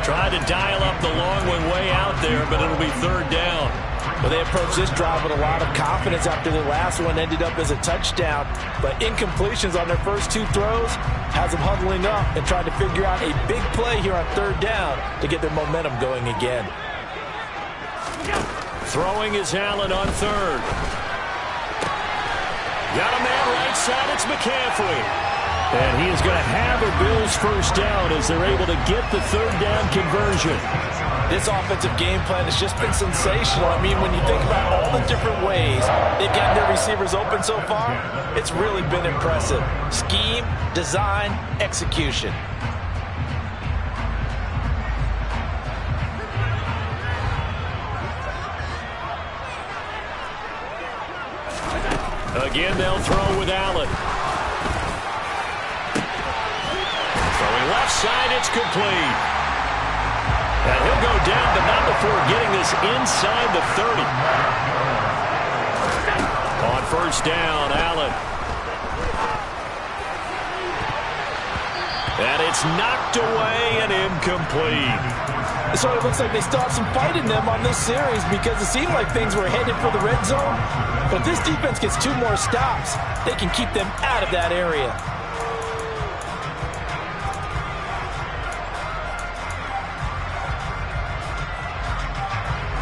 Tried to dial up the long one way out there, but it'll be 3rd down. Well, they approached this drive with a lot of confidence after the last one ended up as a touchdown. But incompletions on their first 2 throws has them huddling up and trying to figure out a big play here on 3rd down to get their momentum going again. Throwing is Allen on 3rd. Got a man right side. It's McCaffrey. And he is going to have a Bills 1st down as they're able to get the 3rd down conversion. This offensive game plan has just been sensational. I mean, when you think about all the different ways they've gotten their receivers open so far, it's really been impressive. Scheme, design, execution. Again, they'll throw with Allen. Throwing left side, it's complete. And he'll go down, but not before getting this inside the 30. On 1st down, Allen. And it's knocked away and incomplete. So it looks like they still have some fight in them on this series because it seemed like things were headed for the red zone. But this defense gets 2 more stops. They can keep them out of that area.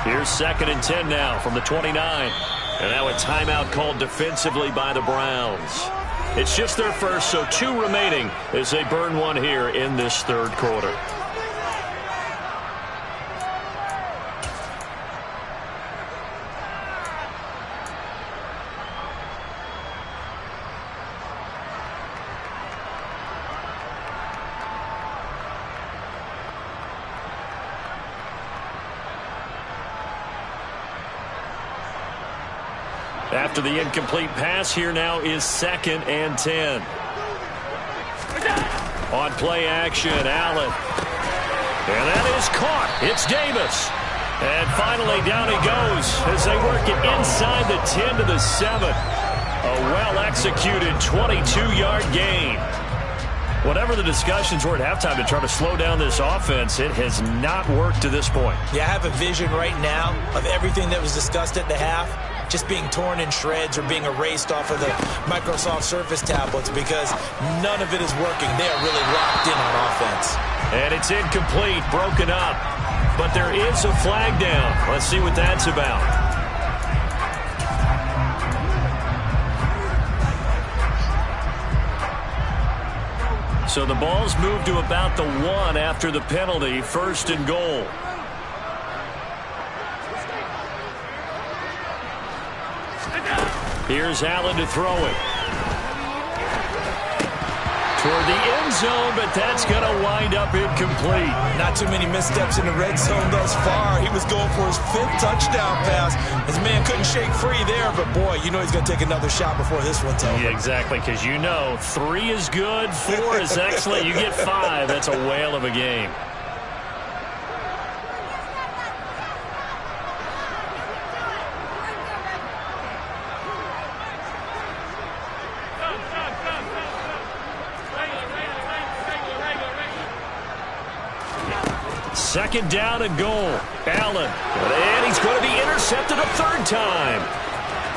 Here's 2nd and 10 now from the 29. And now a timeout called defensively by the Browns. It's just their first, so 2 remaining as they burn one here in this 3rd quarter. After the incomplete pass, here now is 2nd and 10. On play action, Allen. And that is caught. It's Davis. And finally down he goes as they work it inside the 10 to the 7. A well-executed 22-yard gain. Whatever the discussions were at halftime to try to slow down this offense, it has not worked to this point. Yeah, I have a vision right now of everything that was discussed at the half just being torn in shreds or being erased off of the Microsoft Surface tablets because none of it is working. They are really locked in on offense. And it's incomplete, broken up. But there is a flag down. Let's see what that's about. So the ball's moved to about the 1 after the penalty, 1st and goal. Here's Allen to throw it. Toward the end zone, but that's going to wind up incomplete. Not too many missteps in the red zone thus far. He was going for his 5th touchdown pass. His man couldn't shake free there, but boy, you know he's going to take another shot before this one's over. Yeah, exactly, because you know 3 is good, 4 is excellent. You get 5, that's a whale of a game. Second down and goal. Allen. And he's going to be intercepted a 3rd time.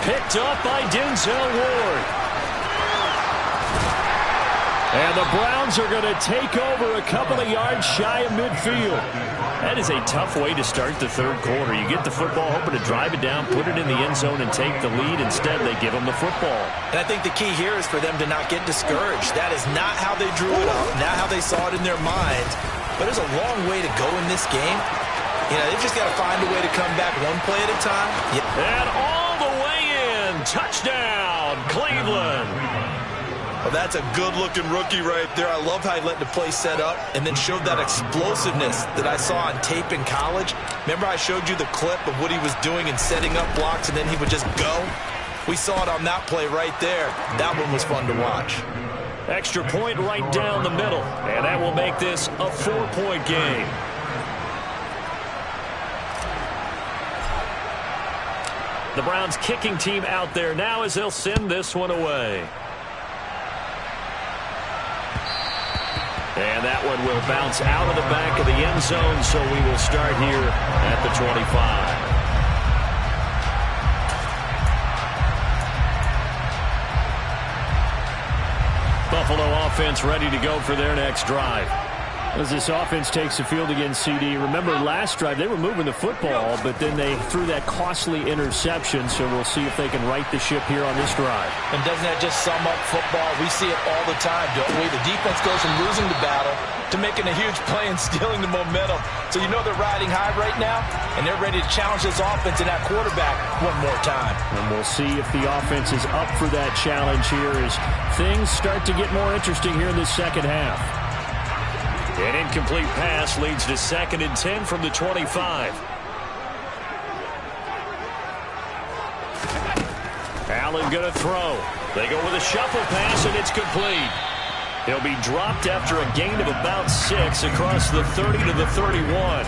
Picked up by Denzel Ward. And the Browns are going to take over a couple of yards shy of midfield. That is a tough way to start the 3rd quarter. You get the football, hoping to drive it down, put it in the end zone, and take the lead. Instead, they give them the football. And I think the key here is for them to not get discouraged. That is not how they drew it up, not how they saw it in their minds. But there's a long way to go in this game. You know, they've just got to find a way to come back one play at a time. And all the way in. Touchdown, Cleveland. Well, that's a good-looking rookie right there. I love how he let the play set up and then showed that explosiveness that I saw on tape in college. Remember I showed you the clip of what he was doing and setting up blocks, and then he would just go? We saw it on that play right there. That one was fun to watch. Extra point right down the middle, and that will make this a 4-point game. The Browns kicking team out there now as they'll send this one away. And that one will bounce out of the back of the end zone, so we will start here at the 25. Buffalo offense ready to go for their next drive. As this offense takes the field against CD, remember last drive they were moving the football, but then they threw that costly interception, so we'll see if they can right the ship here on this drive. And doesn't that just sum up football? We see it all the time, don't we? The defense goes from losing the battle to making a huge play and stealing the momentum. So you know they're riding high right now, and they're ready to challenge this offense and that quarterback one more time. And we'll see if the offense is up for that challenge here as things start to get more interesting here in this second half. An incomplete pass leads to 2nd and 10 from the 25. Allen going to throw. They go with a shuffle pass, and it's complete. He'll be dropped after a gain of about 6 across the 30 to the 31.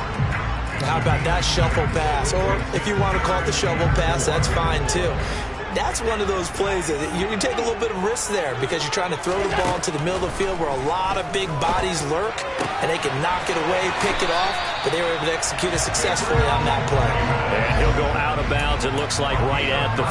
How about that shuffle pass? Or if you want to call it the shovel pass, that's fine too. That's one of those plays that you take a little bit of risk there because you're trying to throw the ball into the middle of the field where a lot of big bodies lurk, and they can knock it away, pick it off, but they were able to execute it successfully on that play. And he'll go out of bounds, it looks like right at the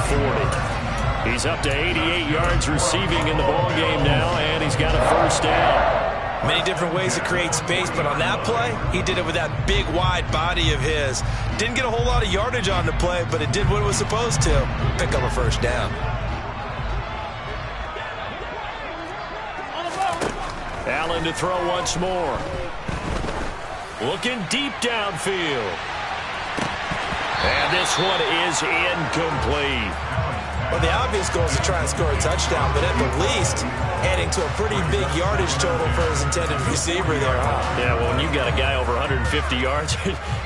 40. He's up to 88 yards receiving in the ballgame now, and he's got a 1st down. Many different ways to create space, but on that play, he did it with that big, wide body of his. Didn't get a whole lot of yardage on the play, but it did what it was supposed to. Pick up a first down. Allen to throw once more. Looking deep downfield. And this one is incomplete. Well, the obvious goal is to try and score a touchdown, but at the least, adding to a pretty big yardage total for his intended receiver there, huh? Yeah, well, when you've got a guy over 150 yards,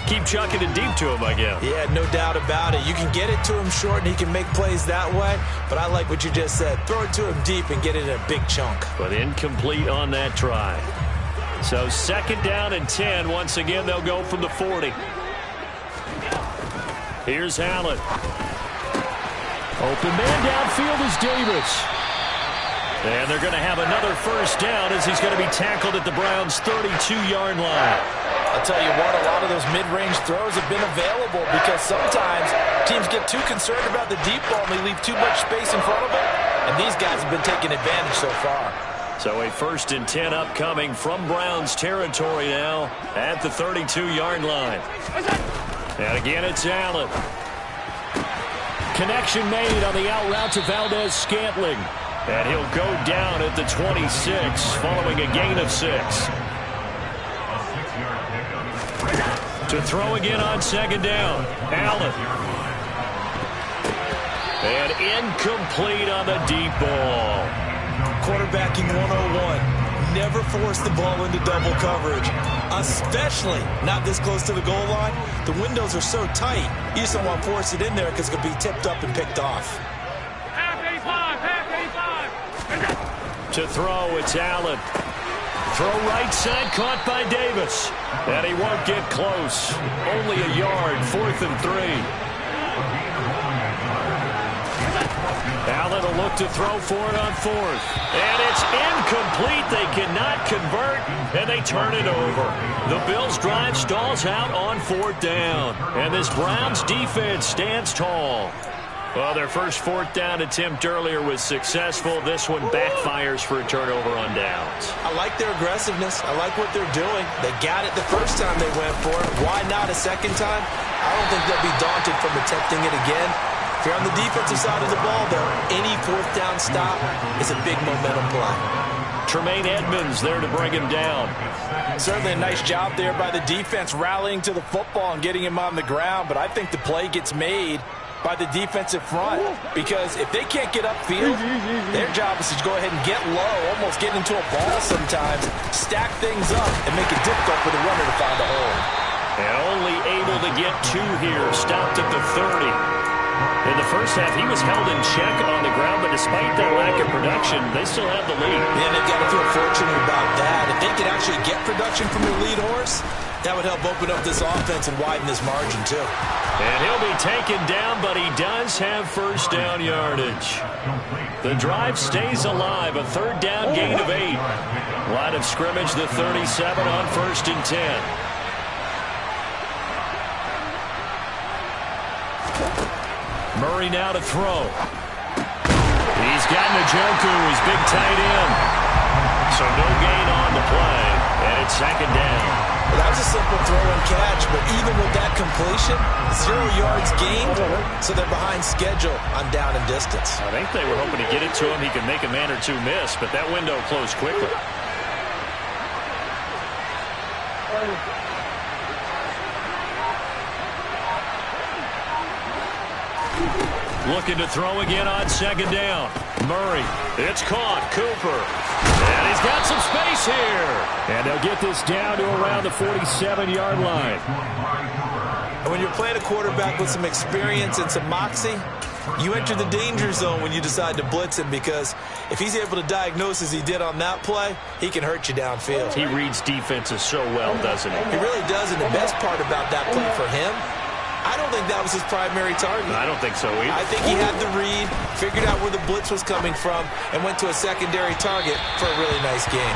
keep chucking it deep to him, I guess. Yeah, no doubt about it. You can get it to him short, and he can make plays that way, but I like what you just said. Throw it to him deep and get it in a big chunk. But incomplete on that try. So 2nd down and 10. Once again, they'll go from the 40. Here's Allen. Open man downfield is Davis. And they're going to have another first down as he's going to be tackled at the Browns' 32-yard line. I'll tell you what, a lot of those mid-range throws have been available because sometimes teams get too concerned about the deep ball and they leave too much space in front of them. And these guys have been taking advantage so far. So a 1st and 10 upcoming from Browns territory now at the 32-yard line. And again, it's Allen. Connection made on the out route to Valdez-Scantling. And he'll go down at the 26 following a gain of 6. To throw again on 2nd down. Allen. And incomplete on the deep ball. Quarterbacking 101. Never force the ball into double coverage, especially not this close to the goal line. The windows are so tight, you just don't want to force it in there because it could be tipped up and picked off. To throw, it's Allen. Throw right side, caught by Davis. And he won't get close. Only a yard, 4th and 3. Allen will look to throw for it on 4th. And it's incomplete. They cannot convert, and they turn it over. The Bills' drive stalls out on 4th down. And this Browns defense stands tall. Well, their first 4th down attempt earlier was successful. This one backfires for a turnover on downs. I like their aggressiveness. I like what they're doing. They got it the first time they went for it. Why not a second time? I don't think they'll be daunted from attempting it again. If you're on the defensive side of the ball, though, any 4th down stop is a big momentum play. Tremaine Edmonds there to bring him down. Certainly a nice job there by the defense rallying to the football and getting him on the ground, but I think the play gets made by the defensive front because if they can't get upfield, their job is to go ahead and get low, almost get into a ball sometimes, stack things up, and make it difficult for the runner to find a hole. And only able to get 2 here, stopped at the 30. In the first half, he was held in check on the ground, but despite that lack of production, they still have the lead. Yeah, they've got to feel fortunate about that. If they could actually get production from their lead horse, that would help open up this offense and widen this margin, too. And he'll be taken down, but he does have first down yardage. The drive stays alive, a 3rd down gain of 8. Line of scrimmage, the 37 on 1st and 10. Murray now to throw. He's got Njoku, his big tight end. So no gain on the play, and it's 2nd down. Well, that was a simple throw and catch, but even with that completion, 0 yards gained, so they're behind schedule on down and distance. I think they were hoping to get it to him. He could make a man or 2 miss, but that window closed quickly. Looking to throw again on 2nd down. Murray, it's caught. Cooper. And he's got some space here. And they'll get this down to around the 47-yard line. And when you're playing a quarterback with some experience and some moxie, you enter the danger zone when you decide to blitz him because if he's able to diagnose as he did on that play, he can hurt you downfield. He reads defenses so well, doesn't he? He really does, and the best part about that play for him, I don't think that was his primary target. I don't think so either. I think he had the read, figured out where the blitz was coming from, and went to a secondary target for a really nice game.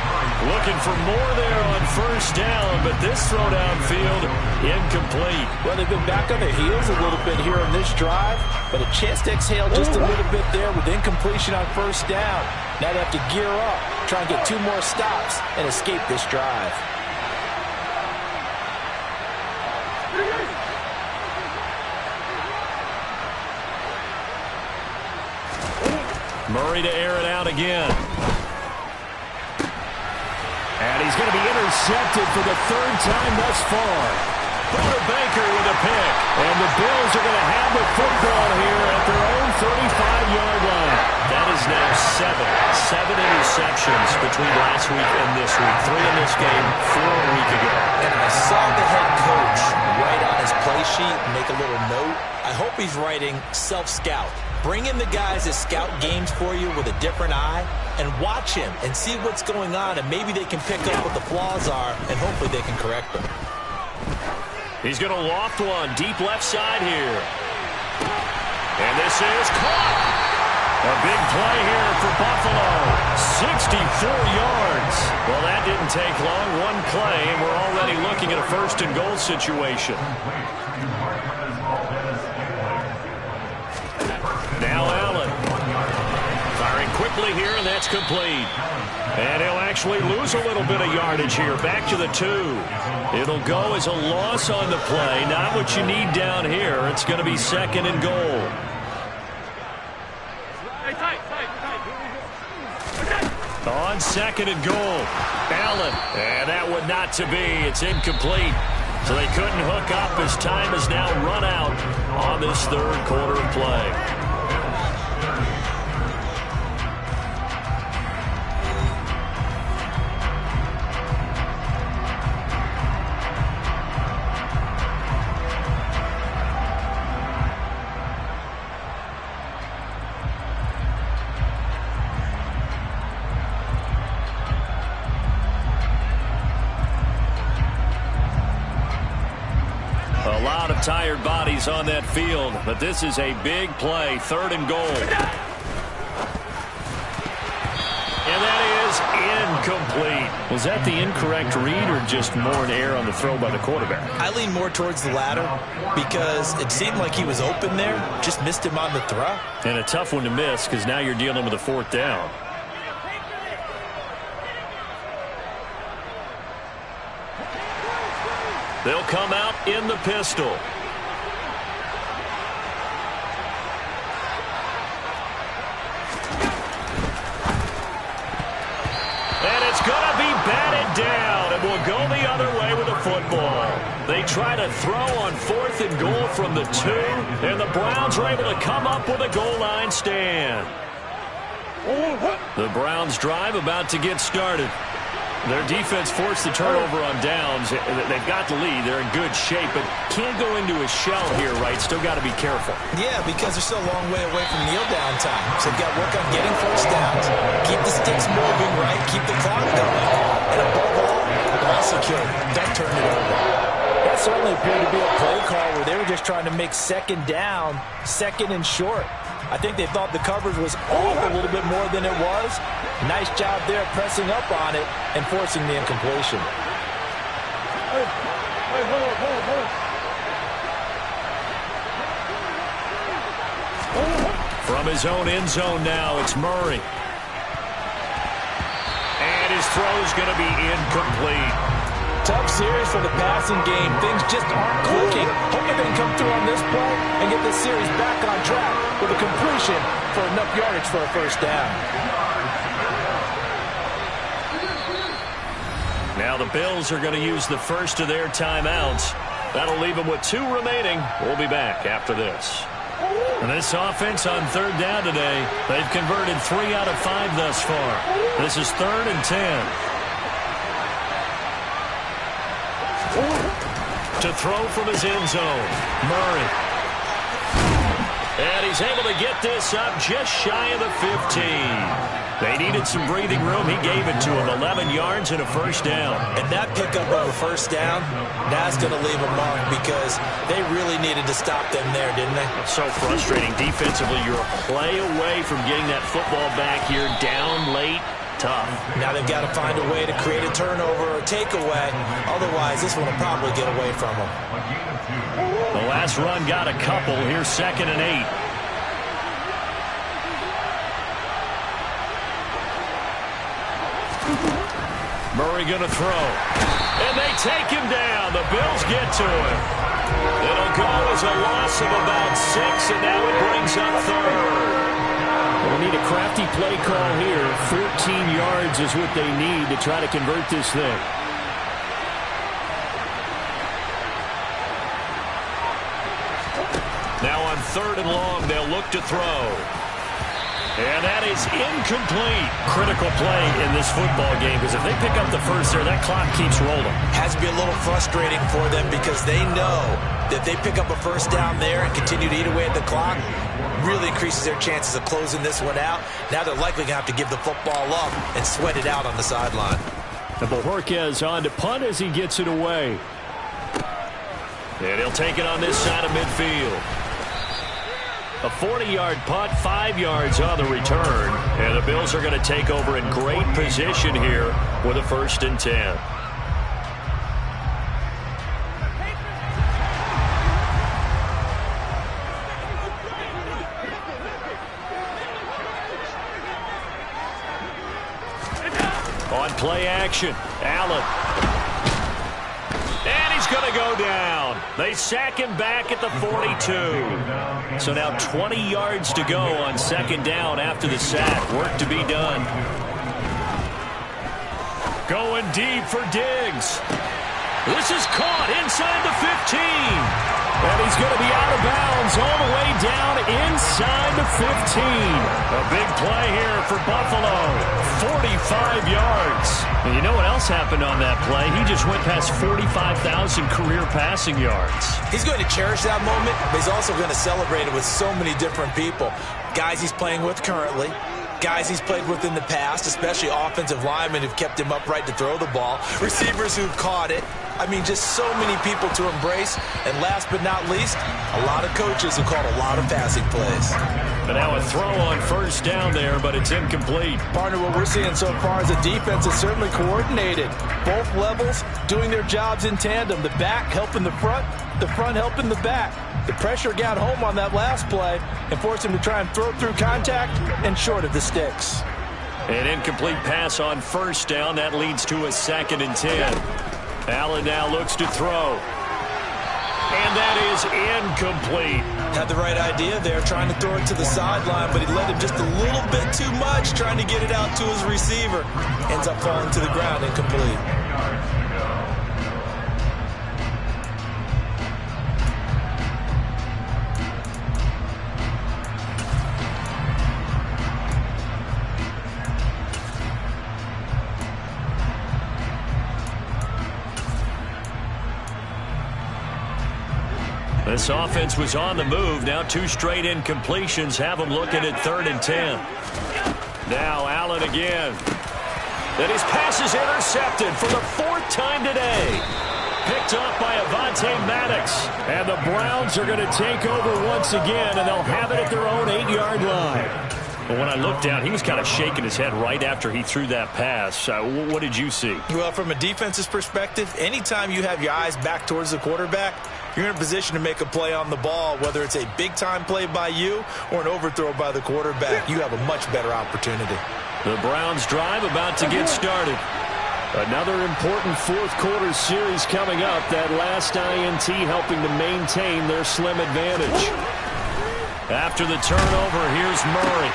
Looking for more there on 1st down, but this throw downfield incomplete. Well, they've been back on their heels a little bit here on this drive, but a chance to exhale just a little bit there with incompletion on 1st down. Now they have to gear up try and get 2 more stops and escape this drive. Murray to air it out again. And he's going to be intercepted for the 3rd time thus far. Buda Baker with a pick. And the Bills are going to have the football here at their own 35-yard line. That is now 7 interceptions between last week and this week. 3 in this game, 4 a week ago. And I saw the head coach write on his play sheet, make a little note. I hope he's writing self-scout. Bring in the guys that scout games for you with a different eye and watch him and see what's going on, and maybe they can pick up what the flaws are, and hopefully they can correct them. He's going to loft one deep left side here. And this is caught. A big play here for Buffalo. 64 yards. Well, that didn't take long. 1 play, and we're already looking at a 1st and goal situation. Now Allen. Firing quickly here, and that's complete. And he'll actually lose a little bit of yardage here. Back to the 2. It'll go as a loss on the play. Not what you need down here. It's going to be 2nd and goal. On 2nd and goal. Allen. And that one not to be. It's incomplete. So they couldn't hook up as time has now run out on this 3rd quarter of play. A lot of tired bodies on that field, but this is a big play. 3rd and goal. And that is incomplete. Was that the incorrect read or just more an error on the throw by the quarterback? I lean more towards the latter because it seemed like he was open there, just missed him on the throw. And a tough one to miss because now you're dealing with a 4th down. They'll come out in the pistol. And it's going to be batted down. It will go the other way with the football. They try to throw on 4th and goal from the 2, and the Browns are able to come up with a goal line stand. The Browns drive about to get started. Their defense forced the turnover on downs. They've got the lead. They're in good shape, but can't go into a shell here, right? Still got to be careful. Yeah, because they're still a long way away from kneel down time. So they've got to work on getting 1st downs, keep the sticks moving, right? Keep the clock going. And above all, ball secure. Don't turn it over. That certainly appeared to be a play call where they were just trying to make 2nd down, 2nd and short. I think they thought the coverage was off a little bit more than it was. Nice job there pressing up on it and forcing the incompletion. From his own end zone now, it's Murray. And his throw is going to be incomplete. Tough series for the passing game. Things just aren't clicking. Hoping they can come through on this play and get this series back on track with a completion for enough yardage for a 1st down. Now the Bills are going to use the 1st of their timeouts. That'll leave them with 2 remaining. We'll be back after this. And this offense on 3rd down today, they've converted 3 out of 5 thus far. This is 3rd and 10. To throw from his end zone, Murray. And he's able to get this up just shy of the 15. They needed some breathing room. He gave it to him. 11 yards and a 1st down. And that pickup of a 1st down, that's going to leave a mark because they really needed to stop them there, didn't they? So frustrating. Defensively, you're a play away from getting that football back here down late. Tough. Now they've got to find a way to create a turnover or takeaway. Otherwise, this one will probably get away from them. The last run got a couple. Here's 2nd and 8. Murray going to throw. And they take him down. The Bills get to him. It'll go as a loss of about 6, and now it brings up third. They'll need a crafty play call here. 14 yards is what they need to try to convert this thing. Now on 3rd and long, they'll look to throw. And that is incomplete. Critical play in this football game, because if they pick up the first there, that clock keeps rolling. Has to be a little frustrating for them because they know that they pick up a first down there and continue to eat away at the clock, really increases their chances of closing this one out. Now they're likely going to have to give the football up and sweat it out on the sideline. And Bojorquez on to punt as he gets it away. And he'll take it on this side of midfield. A 40-yard punt, 5 yards on the return. And the Bills are going to take over in great position here with a 1st and 10. On play action, Allen. And he's going to go down. They sack him back at the 42. So now 20 yards to go on 2nd down after the sack. Work to be done. Going deep for Diggs. This is caught inside the 15. And he's going to be out of bounds all the way down inside the 15. A big play here for Buffalo. 45 yards. And you know what else happened on that play? He just went past 45,000 career passing yards. He's going to cherish that moment, but he's also going to celebrate it with so many different people. Guys he's playing with currently, guys he's played with in the past, especially offensive linemen who've kept him upright to throw the ball, receivers who've caught it. I mean, just so many people to embrace. And last but not least, a lot of coaches who called a lot of passing plays. But now a throw on 1st down there, but it's incomplete. Partner, what we're seeing so far is the defense is certainly coordinated. Both levels doing their jobs in tandem. The back helping the front helping the back. The pressure got home on that last play and forced him to try and throw through contact and short of the sticks. An incomplete pass on 1st down. That leads to a 2nd and 10. Allen now looks to throw. And that is incomplete. Had the right idea there, trying to throw it to the sideline, but he led him just a little bit too much, trying to get it out to his receiver. Ends up falling to the ground, incomplete. This offense was on the move. Now 2 straight incompletions have them looking at 3rd and 10. Now Allen again. And his pass is intercepted for the 4th time today. Picked up by Avonte Maddox. And the Browns are going to take over once again, and they'll have it at their own 8-yard line. But when I looked down, he was kind of shaking his head right after he threw that pass. What did you see? Well, from a defense's perspective, anytime you have your eyes back towards the quarterback, you're in a position to make a play on the ball, whether it's a big-time play by you or an overthrow by the quarterback. You have a much better opportunity. The Browns drive about to get started. Another important 4th quarter series coming up. That last INT helping to maintain their slim advantage. After the turnover, here's Murray.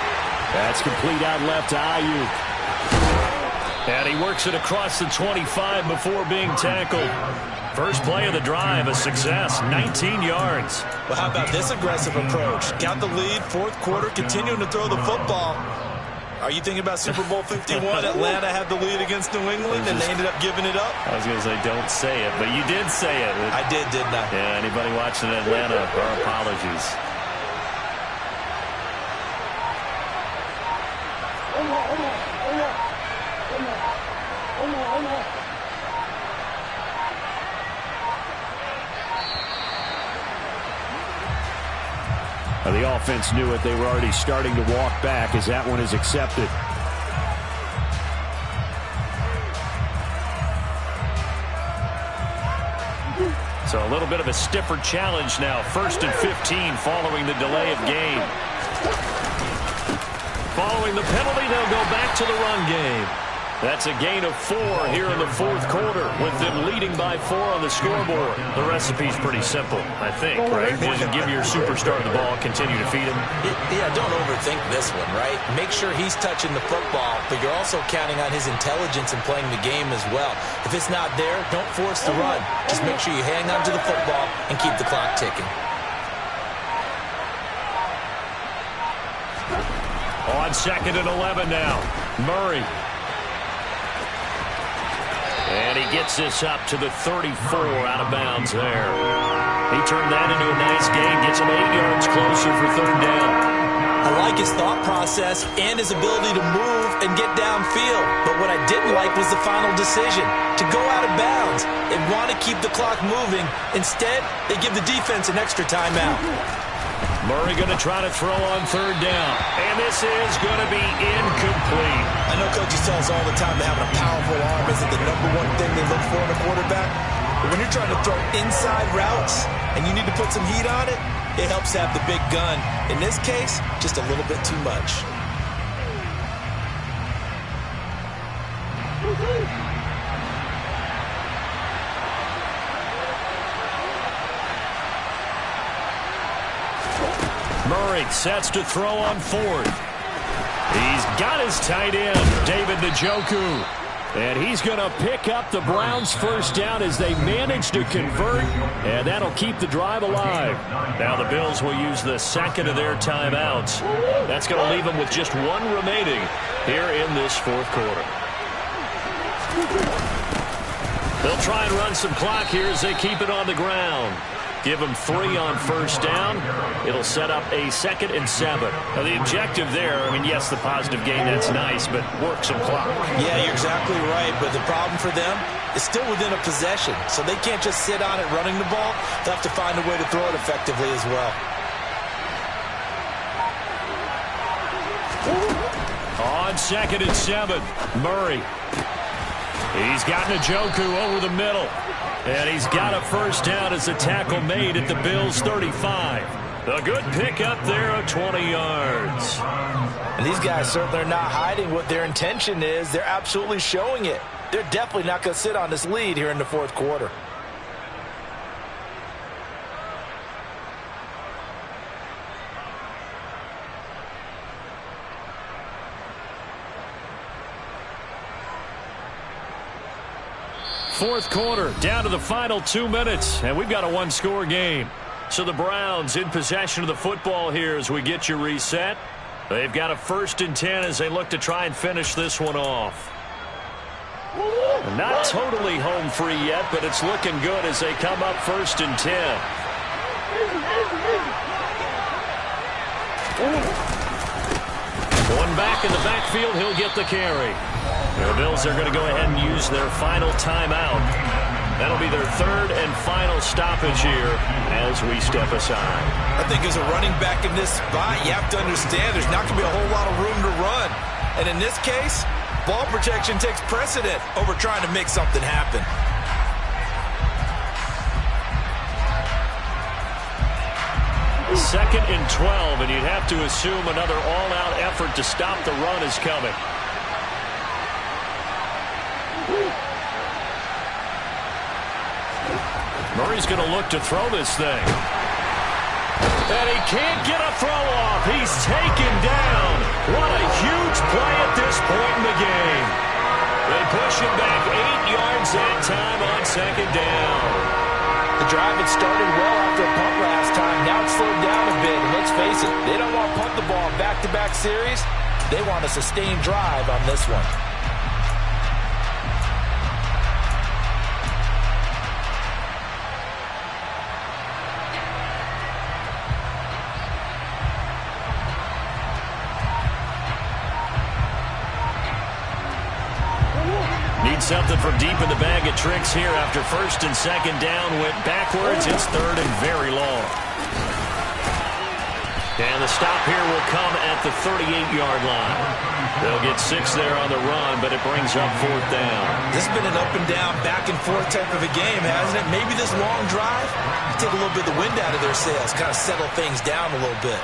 That's complete out left to Ayuk. And he works it across the 25 before being tackled. First play of the drive, a success, 19 yards. Well, how about this aggressive approach? Got the lead, 4th quarter, continuing to throw the football. Are you thinking about Super Bowl 51? Atlanta had the lead against New England, and they ended up giving it up? I was going to say, don't say it, but you did say it. I did, didn't I? Yeah, anybody watching Atlanta, our apologies. The offense knew it. They were already starting to walk back as that one is accepted. So a little bit of a stiffer challenge now. 1st and 15 following the delay of game. Following the penalty, they'll go back to the run game. That's a gain of 4 here in the fourth quarter with them leading by 4 on the scoreboard. The recipe's pretty simple, I think, right? Just give your superstar the ball, continue to feed him. Yeah, don't overthink this one, right? Make sure he's touching the football, but you're also counting on his intelligence in playing the game as well. If it's not there, don't force the run. Just make sure you hang on to the football and keep the clock ticking. On 2nd and 11 now, Murray. And he gets this up to the 34 out of bounds there. He turned that into a nice gain, gets him 8 yards closer for 3rd down. I like his thought process and his ability to move and get downfield. But what I didn't like was the final decision, to go out of bounds. They want to keep the clock moving. Instead, they give the defense an extra timeout. Murray going to try to throw on 3rd down. And this is going to be incomplete. I know coaches tell us all the time that having a powerful arm isn't the #1 thing they look for in a quarterback. But when you're trying to throw inside routes and you need to put some heat on it, it helps have the big gun. In this case, just a little bit too much. Murray sets to throw on 4th. He's got his tight end, David Njoku. And he's going to pick up the Browns' 1st down as they manage to convert. And that'll keep the drive alive. Now the Bills will use the 2nd of their timeouts. That's going to leave them with just 1 remaining here in this 4th quarter. They'll try and run some clock here as they keep it on the ground. Give them 3 on 1st down. It'll set up a 2nd and 7. Now, the objective there, I mean, yes, the positive gain, that's nice, but work some clock. Yeah, you're exactly right, but the problem for them is still within a possession, so they can't just sit on it running the ball. They'll have to find a way to throw it effectively as well. On 2nd and 7, Murray. He's got Njoku over the middle. And he's got a 1st down as a tackle made at the Bills' 35. A good pickup there of 20 yards. And these guys certainly are not hiding what their intention is. They're absolutely showing it. They're definitely not going to sit on this lead here in the 4th quarter. Fourth quarter, down to the final 2 minutes, and we've got a 1-score game. So the Browns in possession of the football here as we get you reset. They've got a 1st and 10 as they look to try and finish this one off. Not totally home free yet, but it's looking good as they come up 1st and 10. One back in the backfield, he'll get the carry. The Bills are going to go ahead and use their final timeout. That'll be their 3rd and final stoppage here as we step aside. I think as a running back in this spot, you have to understand there's not going to be a whole lot of room to run. And in this case, ball protection takes precedent over trying to make something happen. Second and 12, and you'd have to assume another all-out effort to stop the run is coming. Murray's going to look to throw this thing. And he can't get a throw off. He's taken down. What a huge play at this point in the game. They push him back 8 yards that time on 2nd down. The drive had started well after a punt last time. Now it's slowed down a bit. And let's face it, they don't want to punt the ball in back-to-back series. They want a sustained drive on this one. Something from deep in the bag of tricks here after 1st and 2nd down went backwards. It's 3rd and very long. And the stop here will come at the 38-yard line. They'll get 6 there on the run, but it brings up 4th down. This has been an up and down, back and forth type of a game, hasn't it? Maybe this long drive, take a little bit of the wind out of their sails, kind of settle things down a little bit.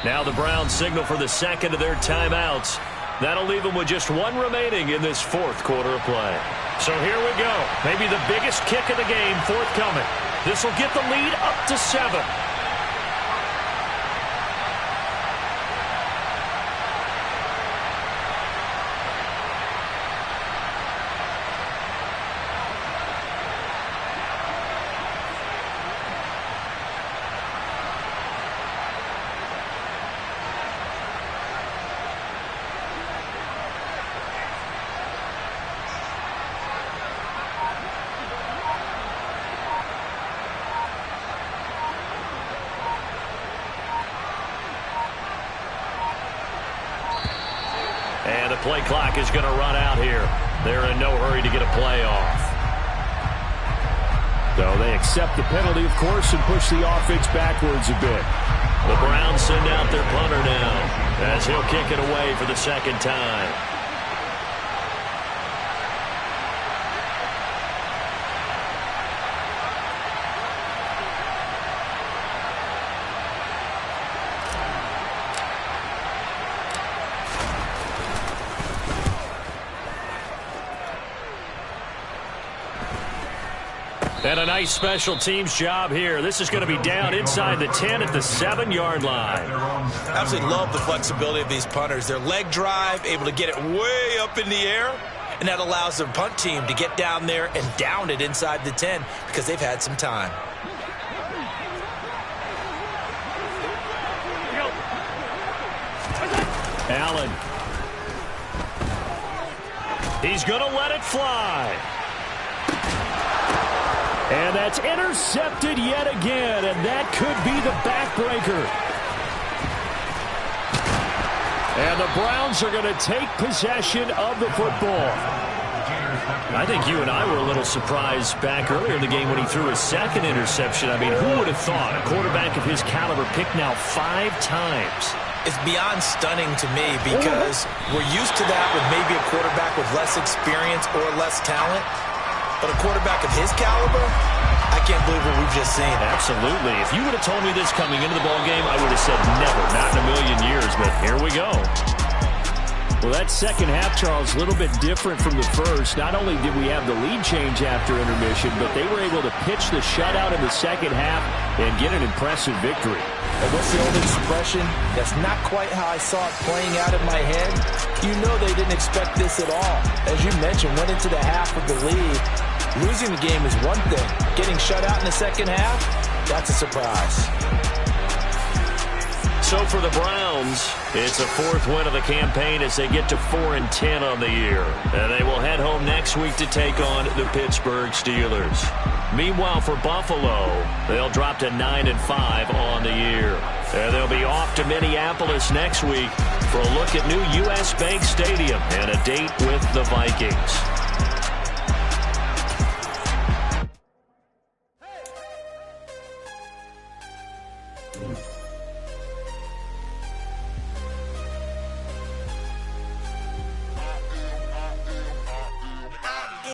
Now the Browns signal for the second of their timeouts. That'll leave them with just one remaining in this fourth quarter of play. So here we go. Maybe the biggest kick of the game forthcoming. This will get the lead up to 7. And the play clock is going to run out here. They're in no hurry to get a play off. So they accept the penalty, of course, and push the offense backwards a bit. The Browns send out their punter now as he'll kick it away for the second time. And a nice special teams job here. This is going to be down inside the 10 at the 7-yard line. Absolutely love the flexibility of these punters. Their leg drive, able to get it way up in the air, and that allows their punt team to get down there and down it inside the 10 because they've had some time. Allen. He's going to let it fly. And that's intercepted yet again, and that could be the backbreaker. And the Browns are going to take possession of the football. I think you and I were a little surprised back earlier in the game when he threw his second interception. I mean, who would have thought a quarterback of his caliber picked now 5 times? It's beyond stunning to me because we're used to that with maybe a quarterback with less experience or less talent. But a quarterback of his caliber, I can't believe what we've just seen. Absolutely. If you would have told me this coming into the ballgame, I would have said never, not in a million years. But here we go. Well, that second half, Charles, a little bit different from the first. Not only did we have the lead change after intermission, but they were able to pitch the shutout in the second half and get an impressive victory. And what's the old expression? That's not quite how I saw it playing out in my head. You know they didn't expect this at all. As you mentioned, went into the half with the lead. Losing the game is one thing. Getting shut out in the second half, that's a surprise. So for the Browns, it's a 4th win of the campaign as they get to 4-10 on the year. And they will head home next week to take on the Pittsburgh Steelers. Meanwhile, for Buffalo, they'll drop to 9-5 on the year. And they'll be off to Minneapolis next week for a look at new U.S. Bank Stadium and a date with the Vikings. Hey!